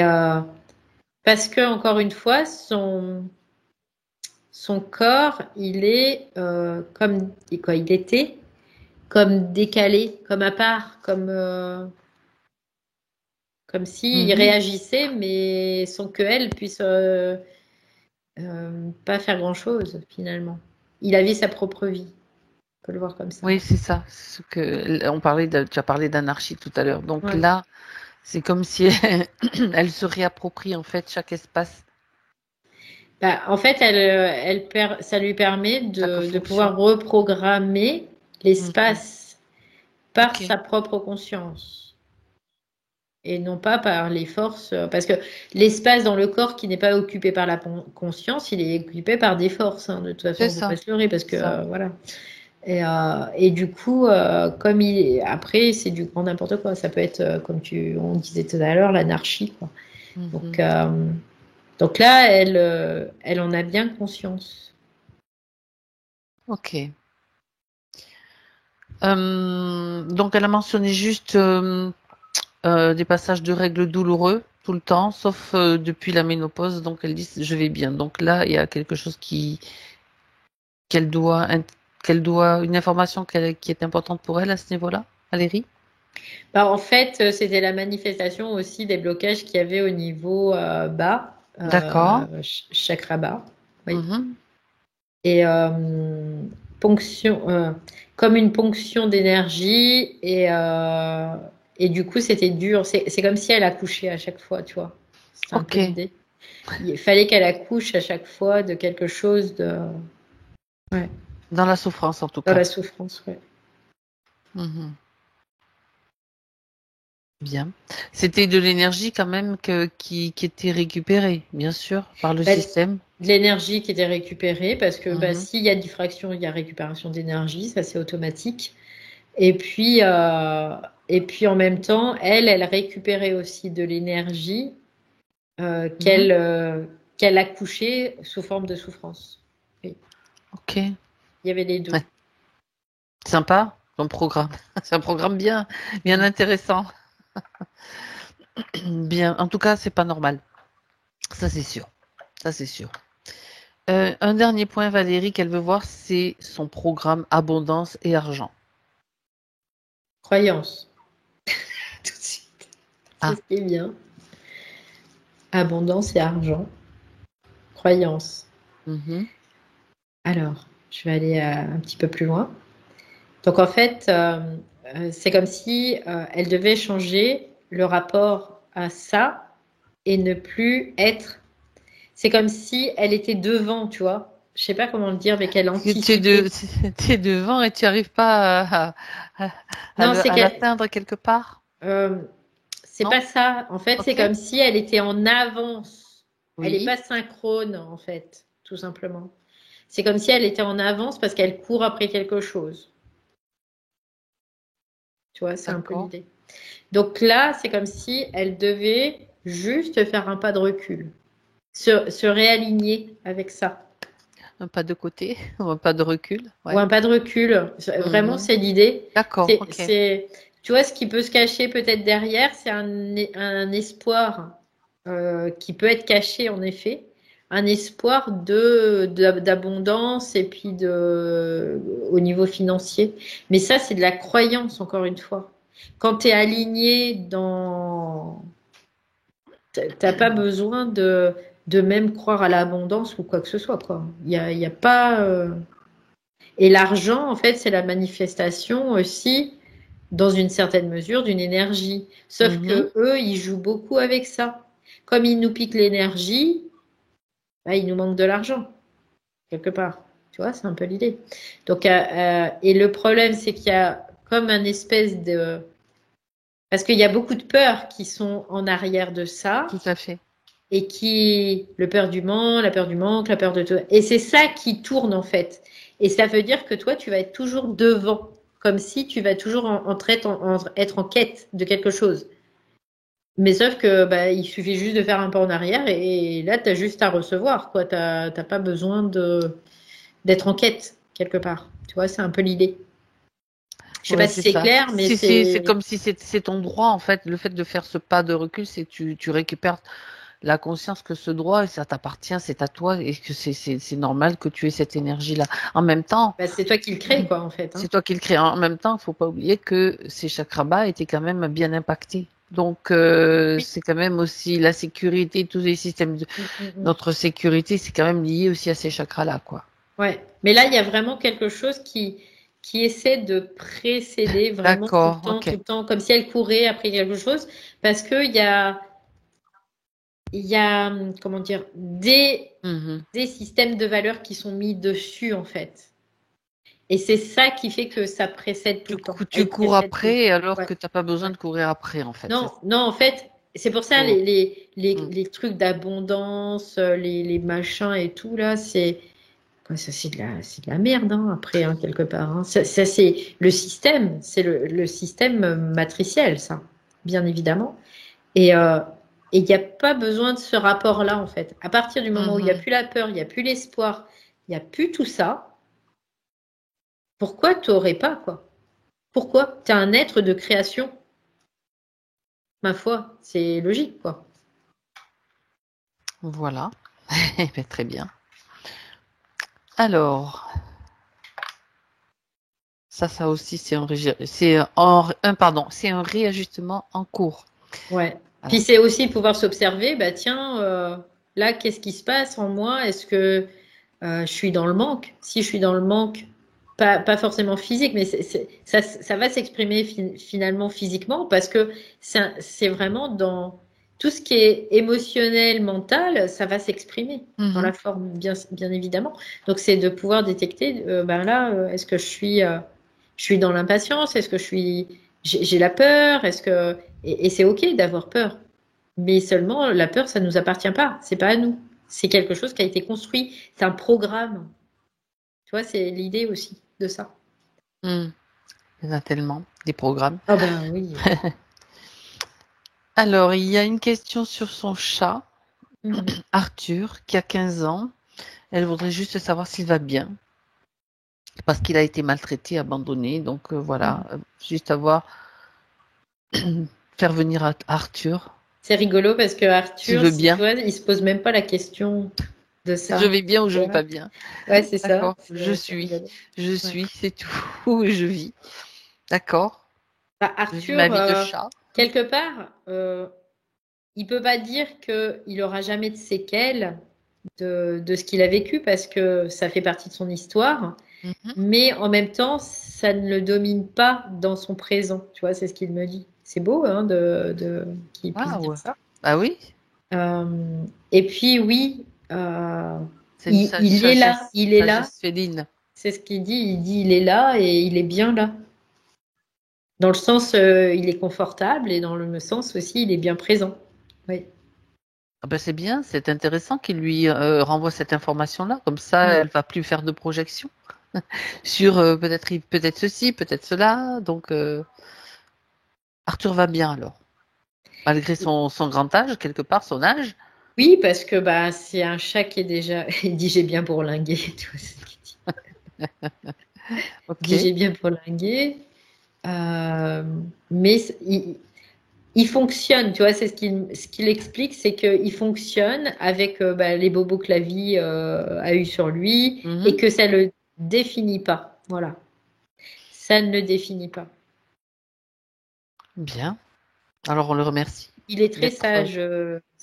parce que, encore une fois, son corps, il est quoi, il était comme décalé, comme à part, comme s'il Mhm. réagissait, mais sans qu'elle puisse pas faire grand-chose, finalement. Il avait sa propre vie. On peut le voir comme ça. Oui, c'est ça. C'est ce que tu as parlé d'anarchie tout à l'heure. Donc Ouais. là, c'est comme si elle se réapproprie en fait chaque espace, Bah, en fait, ça lui permet chaque de pouvoir fonction. reprogrammer Mhm. l'espace par Ok. sa propre conscience. et non pas par les forces. Parce que l'espace dans le corps qui n'est pas occupé par la conscience, il est occupé par des forces. Hein. De toute façon, C'est on ne peut pas ça. se leurrer parce que Ça. voilà. Et du coup, comme après, c'est du grand n'importe quoi. Ça peut être, comme on disait tout à l'heure, l'anarchie, quoi. Donc, Mhm. euh, donc là, elle en a bien conscience. Ok. Donc, elle a mentionné juste des passages de règles douloureux tout le temps, sauf depuis la ménopause. Donc, elle dit je vais bien. Donc là, il y a quelque chose qu'elle doit, une information qui est importante pour elle à ce niveau-là, Valérie. Bah, en fait, c'était la manifestation aussi des blocages qu'il y avait au niveau bas, D'accord. chakra bas. Oui. Mhm. Et ponction, comme une ponction d'énergie. Et du coup, c'était dur. C'est comme si elle accouchait à chaque fois, tu vois. C'est un peu Ok. l'idée. Il fallait qu'elle accouche à chaque fois de quelque chose ouais, Dans la souffrance, en tout dans cas. la souffrance. Ouais. Mhm. Bien. C'était de l'énergie quand même qui était récupérée, bien sûr, par le Bah, système. de l'énergie qui était récupérée parce que bah, Mhm. s'il y a diffraction, il y a récupération d'énergie, ça c'est automatique. Et puis en même temps, elle récupérait aussi de l'énergie euh, Mhm. qu'elle euh, qu'elle accouchait sous forme de souffrance. Oui, Ok. il y avait les deux. Ouais. Sympa, ton programme. C'est un programme bien, bien Ouais. intéressant. Bien. En tout cas, c'est pas normal. Ça, c'est sûr. Ça, c'est sûr. Un dernier point, Valérie, qu'elle veut voir, c'est son programme abondance et argent. Croyance, tout de suite. C'est Ah. ce qui est bien. Abondance et argent. Croyance. Mhm. Alors, je vais aller un petit peu plus loin. Donc en fait, c'est comme si elle devait changer le rapport à ça et ne plus être. C'est comme si elle était devant, tu vois. Je sais pas comment le dire, mais qu'elle anticipait. Tu es devant et tu arrives pas Non, c'est à qu'elle. l'atteindre quelque part, euh, c'est non? pas ça. En fait, c'est Ok. comme si elle était en avance. Elle n'est Oui. pas synchrone, en fait, tout simplement. C'est comme si elle était en avance parce qu'elle court après quelque chose. Tu vois, c'est un peu D'accord. l'idée. Donc là, c'est comme si elle devait juste faire un pas de recul, se réaligner avec ça. Un pas de côté, ou un pas de recul. Ou Ouais. un pas de recul. Vraiment, Mhm. c'est l'idée. D'accord. Ok. Tu vois, ce qui peut se cacher peut-être derrière, c'est un espoir qui peut être caché en effet. Un espoir d'abondance et puis au niveau financier. Mais ça, c'est de la croyance, encore une fois. Quand tu es aligné dans t'as pas besoin de même croire à l'abondance ou quoi que ce soit, quoi. Il y a pas. Et l'argent, en fait, c'est la manifestation aussi, dans une certaine mesure, d'une énergie. Sauf Mhm. que eux, ils jouent beaucoup avec ça. Comme ils nous piquent l'énergie, bah, il nous manque de l'argent, quelque part. Tu vois, c'est un peu l'idée. Donc, et le problème, c'est qu'il y a comme un espèce de. Parce qu'il y a beaucoup de peurs qui sont en arrière de ça. Tout à fait. Et le peur du manque, la peur du manque, la peur de tout. Et c'est ça qui tourne en fait. Et ça veut dire que toi, tu vas être toujours devant, comme si tu vas toujours être en quête de quelque chose. Mais sauf que bah, il suffit juste de faire un pas en arrière et là, tu as juste à recevoir, quoi. T'as pas besoin d'être en quête quelque part. Tu vois, c'est un peu l'idée. Je sais Ouais, pas si c'est c'est ça. clair, mais C'est c'est comme si c'est ton droit, en fait. Le fait de faire ce pas de recul, c'est que tu récupères la conscience que ce droit, ça t'appartient, c'est à toi, et que c'est normal que tu aies cette énergie-là. En même temps, bah, c'est toi qui le crée, quoi, en fait. Hein. c'est toi qui le crée. En même temps, il faut pas oublier que ces chakras-bas étaient quand même bien impactés. Donc, Oui. c'est quand même aussi la sécurité, tous les systèmes de Mm, mm, mm. notre sécurité, c'est quand même lié aussi à ces chakras-là, quoi. Ouais, mais là, il y a vraiment quelque chose qui essaie de précéder vraiment D'accord, ok. tout le temps, comme si elle courait après quelque chose, parce il y a, comment dire, Mhm. des systèmes de valeurs qui sont mis dessus, en fait. Et c'est ça qui fait que ça précède tout le temps. Tu cours après alors Ouais. que tu n'as pas besoin de courir après, en fait. Non, en fait, c'est pour ça Oh. les trucs d'abondance, les machins et tout là, c'est ça, c'est de la merde hein, après quelque part. Hein. Ça, c'est le système, c'est le système matriciel, ça, bien évidemment. Et il n'y a pas besoin de ce rapport-là en fait. À partir du moment où il n'y a plus la peur, il n'y a plus l'espoir, il n'y a plus tout ça. Pourquoi tu n'aurais pas quoi? Pourquoi? Tu es un être de création. Ma foi, c'est logique, quoi. Voilà. Très bien. Alors, ça aussi, c'est un réajustement en cours. Ouais. Voilà. Puis c'est aussi pouvoir s'observer, bah tiens, là, qu'est-ce qui se passe en moi? Est-ce que je suis dans le manque? Si je suis dans le manque, pas forcément physique, mais ça va s'exprimer finalement physiquement parce que c'est vraiment dans tout ce qui est émotionnel, mental, ça va s'exprimer dans la forme, bien évidemment. Donc c'est de pouvoir détecter, ben là, est-ce que je suis dans l'impatience? Est-ce que j'ai la peur? Et c'est ok d'avoir peur, mais seulement la peur, ça nous appartient pas. C'est pas à nous. C'est quelque chose qui a été construit. C'est un programme. Tu vois, c'est l'idée aussi de ça. Il y en a tellement, des programmes. Ah ben oui. Alors, il y a une question sur son chat, Arthur, qui a 15 ans. Elle voudrait juste savoir s'il va bien, parce qu'il a été maltraité, abandonné. Donc voilà, juste faire venir Arthur. C'est rigolo parce que Arthur, veut bien. tu vois, il se pose même pas la question de ça. Je vais bien ou je vais pas bien. Ouais, c'est ça. D'accord, je suis, c'est tout. Je vis. D'accord. Bah, Arthur, Ma vie de chat. quelque part, il peut pas dire qu'il aura jamais de séquelles de ce qu'il a vécu parce que ça fait partie de son histoire. Mais en même temps, ça ne le domine pas dans son présent. Tu vois, c'est ce qu'il me dit. C'est beau hein, qu'il puisse dire ça. Ah oui. Et puis oui, il est là. Il est là. Féline. C'est ce qu'il dit. Il dit il est là et il est bien là. Dans le sens, il est confortable et dans le sens aussi, il est bien présent. Oui. Ah ben c'est bien, c'est intéressant qu'il lui renvoie cette information-là. Comme ça, elle va plus faire de projection sur peut-être ceci, peut-être cela. Donc, Arthur va bien alors. Malgré son grand âge, quelque part, son âge. Oui, parce que bah, c'est un chat qui est déjà. Il dit j'ai bien bourlingué. Tu vois, c'est ce qu'il dit. Ok. Il dit j'ai bien bourlingué. Mais il fonctionne, tu vois, c'est ce qu'il explique, c'est qu'il fonctionne avec les bobos que la vie a eu sur lui et que ça le définit pas. Voilà. Ça ne le définit pas. Bien. Alors, on le remercie. Il est très sage.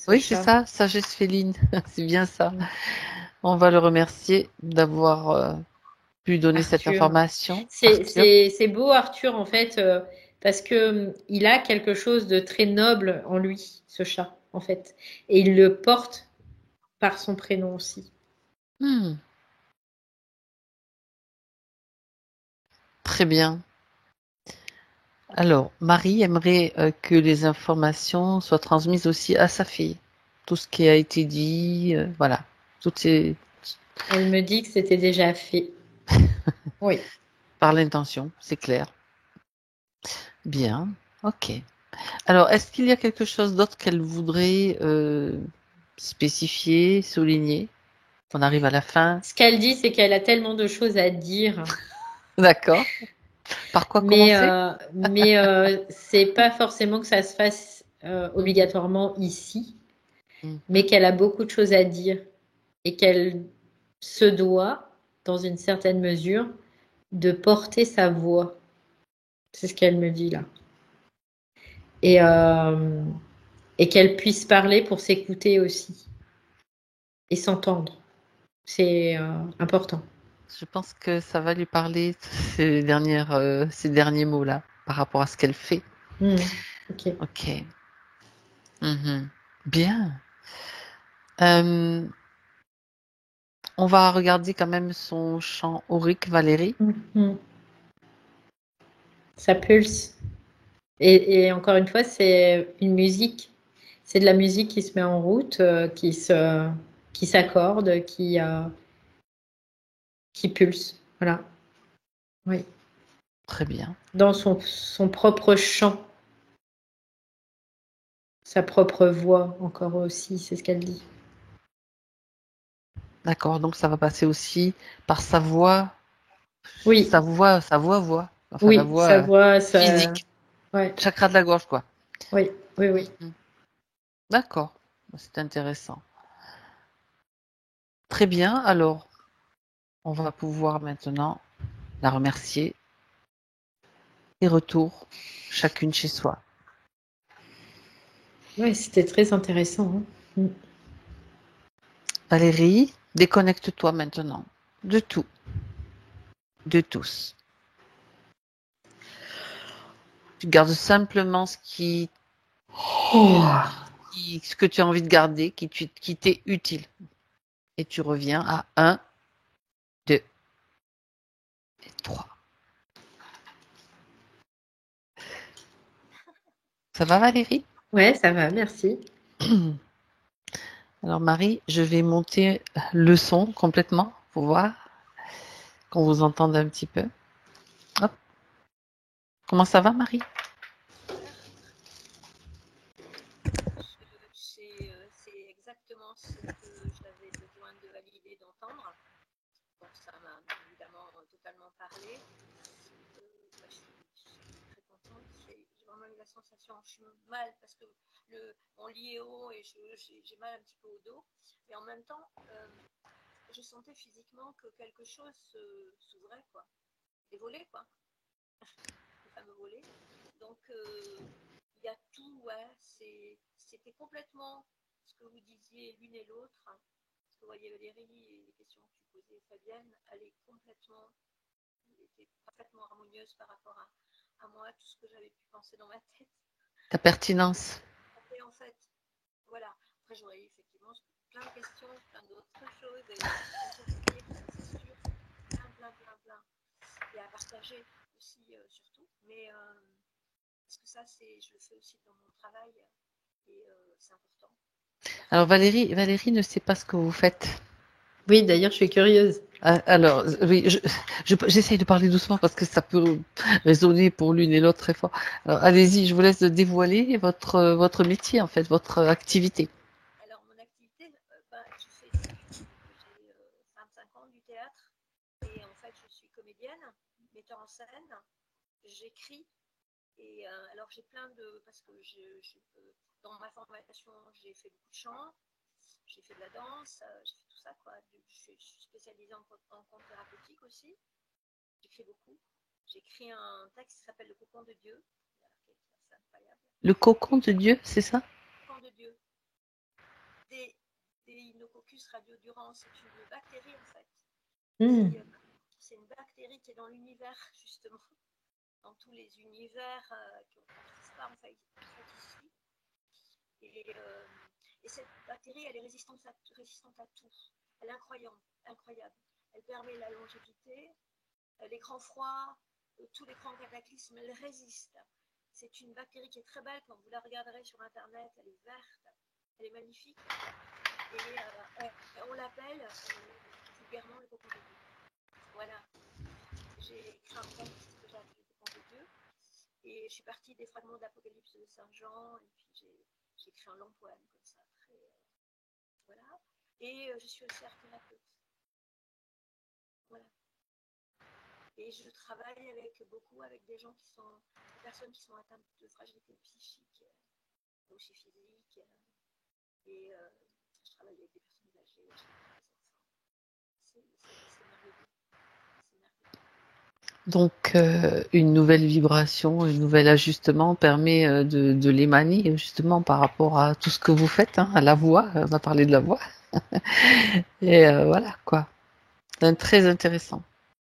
Oui, c'est ça, sagesse féline. C'est bien ça. On va le remercier d'avoir pu donner cette information. C'est beau, Arthur, en fait, parce que il a quelque chose de très noble en lui, ce chat, en fait. Et il le porte par son prénom aussi. Très bien. Alors, Marie aimerait que les informations soient transmises aussi à sa fille. Tout ce qui a été dit, voilà. Elle me dit que c'était déjà fait. Oui. Par l'intention, c'est clair. Bien, ok. Alors, est-ce qu'il y a quelque chose d'autre qu'elle voudrait spécifier, souligner? On arrive à la fin. Ce qu'elle dit, c'est qu'elle a tellement de choses à dire. D'accord. Par quoi commencer? Mais c'est pas forcément que ça se fasse obligatoirement ici, mais qu'elle a beaucoup de choses à dire et qu'elle se doit, dans une certaine mesure, de porter sa voix. C'est ce qu'elle me dit là. Et qu'elle puisse parler pour s'écouter aussi et s'entendre. C'est important. Je pense que ça va lui parler ces derniers mots-là par rapport à ce qu'elle fait. Ok. Bien. On va regarder quand même son chant aurique, Valérie. Ça pulse. Et encore une fois, c'est une musique. C'est de la musique qui se met en route, qui s'accorde, qui pulse. Voilà. Oui. Très bien. Dans son propre chant. Sa propre voix, encore aussi, c'est ce qu'elle dit. D'accord, donc ça va passer aussi par sa voix. Oui. Sa voix. Enfin, oui, la voix sa voix, physique. Ouais. Chakra de la gorge, quoi. Oui, oui, oui. D'accord, c'est intéressant. Très bien, alors, on va pouvoir maintenant la remercier et retour chacune chez soi. Oui, c'était très intéressant. Hein. Valérie, déconnecte-toi maintenant de tout, de tous. Tu gardes simplement ce que tu as envie de garder, qui t'est utile. Et tu reviens à 1, 2 et 3. Ça va, Valérie? Ouais, ça va, merci. Alors, Marie, je vais monter le son complètement pour voir qu'on vous entende un petit peu. Hop. Comment ça va, Marie? C'est exactement ce que j'avais besoin de valider, d'entendre. Donc ça m'a évidemment totalement parlé. Je suis très contente. J'ai vraiment eu la sensation, je suis mal parce que mon lit est haut et j'ai mal un petit peu au dos. Mais en même temps, je sentais physiquement que quelque chose s'ouvrait, quoi. Des volets, quoi. Les fameux volets. Donc, il y a tout, ouais. C'était complètement ce que vous disiez l'une et l'autre. Hein. Ce que vous voyez Valérie et les questions que tu posais Fabienne, elle était parfaitement harmonieuse par rapport à moi, tout ce que j'avais pu penser dans ma tête. Ta pertinence. Et en fait, voilà. Après, j'aurais eu effectivement plein de questions, plein d'autres choses, et c'est sûr, plein. Et à partager aussi, surtout. Mais parce que ça, je le fais aussi dans mon travail, et c'est important. Alors, Valérie ne sait pas ce que vous faites. Oui, d'ailleurs, je suis curieuse. Alors, oui, j'essaye de parler doucement parce que ça peut résonner pour l'une et l'autre très fort. Alors, allez-y, je vous laisse dévoiler votre métier, en fait, votre activité. Alors, mon activité, j'ai 25 ans du théâtre et en fait, je suis comédienne, metteur en scène, j'écris et alors j'ai plein de... Parce que dans ma formation, j'ai fait beaucoup de chant, j'ai fait de la danse, j'ai fait tout ça, quoi. Je suis spécialisée en conte thérapeutique aussi. J'écris beaucoup. J'ai écrit un texte qui s'appelle Le Cocon de Dieu. C'est incroyable. Le cocon de Dieu, c'est ça? Le Cocon de Dieu. Des Deinococcus radiodurans, c'est une bactérie en fait. C'est une bactérie qui est dans l'univers, justement, dans tous les univers qui n'existent pas en fait ici. Et cette bactérie, elle est résistante à tout. Elle est incroyable. Elle permet la longévité, les grands froids, tous les grands cataclysmes, elle résiste. C'est une bactérie qui est très belle, quand vous la regarderez sur Internet, elle est verte, elle est magnifique. Et on l'appelle vulgairement le cocon de Dieu. Voilà. J'ai écrit un texte que j'ai appelé le cocon de Dieu. Et je suis partie des fragments d'Apocalypse de Saint Jean, et puis j'ai écrit un long poème comme ça. Voilà. Et je suis aussi art-thérapeute. Voilà. Et je travaille beaucoup avec des personnes qui sont atteintes de fragilité psychique, aussi physique. Et je travaille avec des personnes âgées, des enfants. C'est merveilleux. Donc, une nouvelle vibration, un nouvel ajustement permet de l'émaner justement par rapport à tout ce que vous faites, hein, à la voix. On a parlé de la voix. Et voilà, quoi. C'est très intéressant.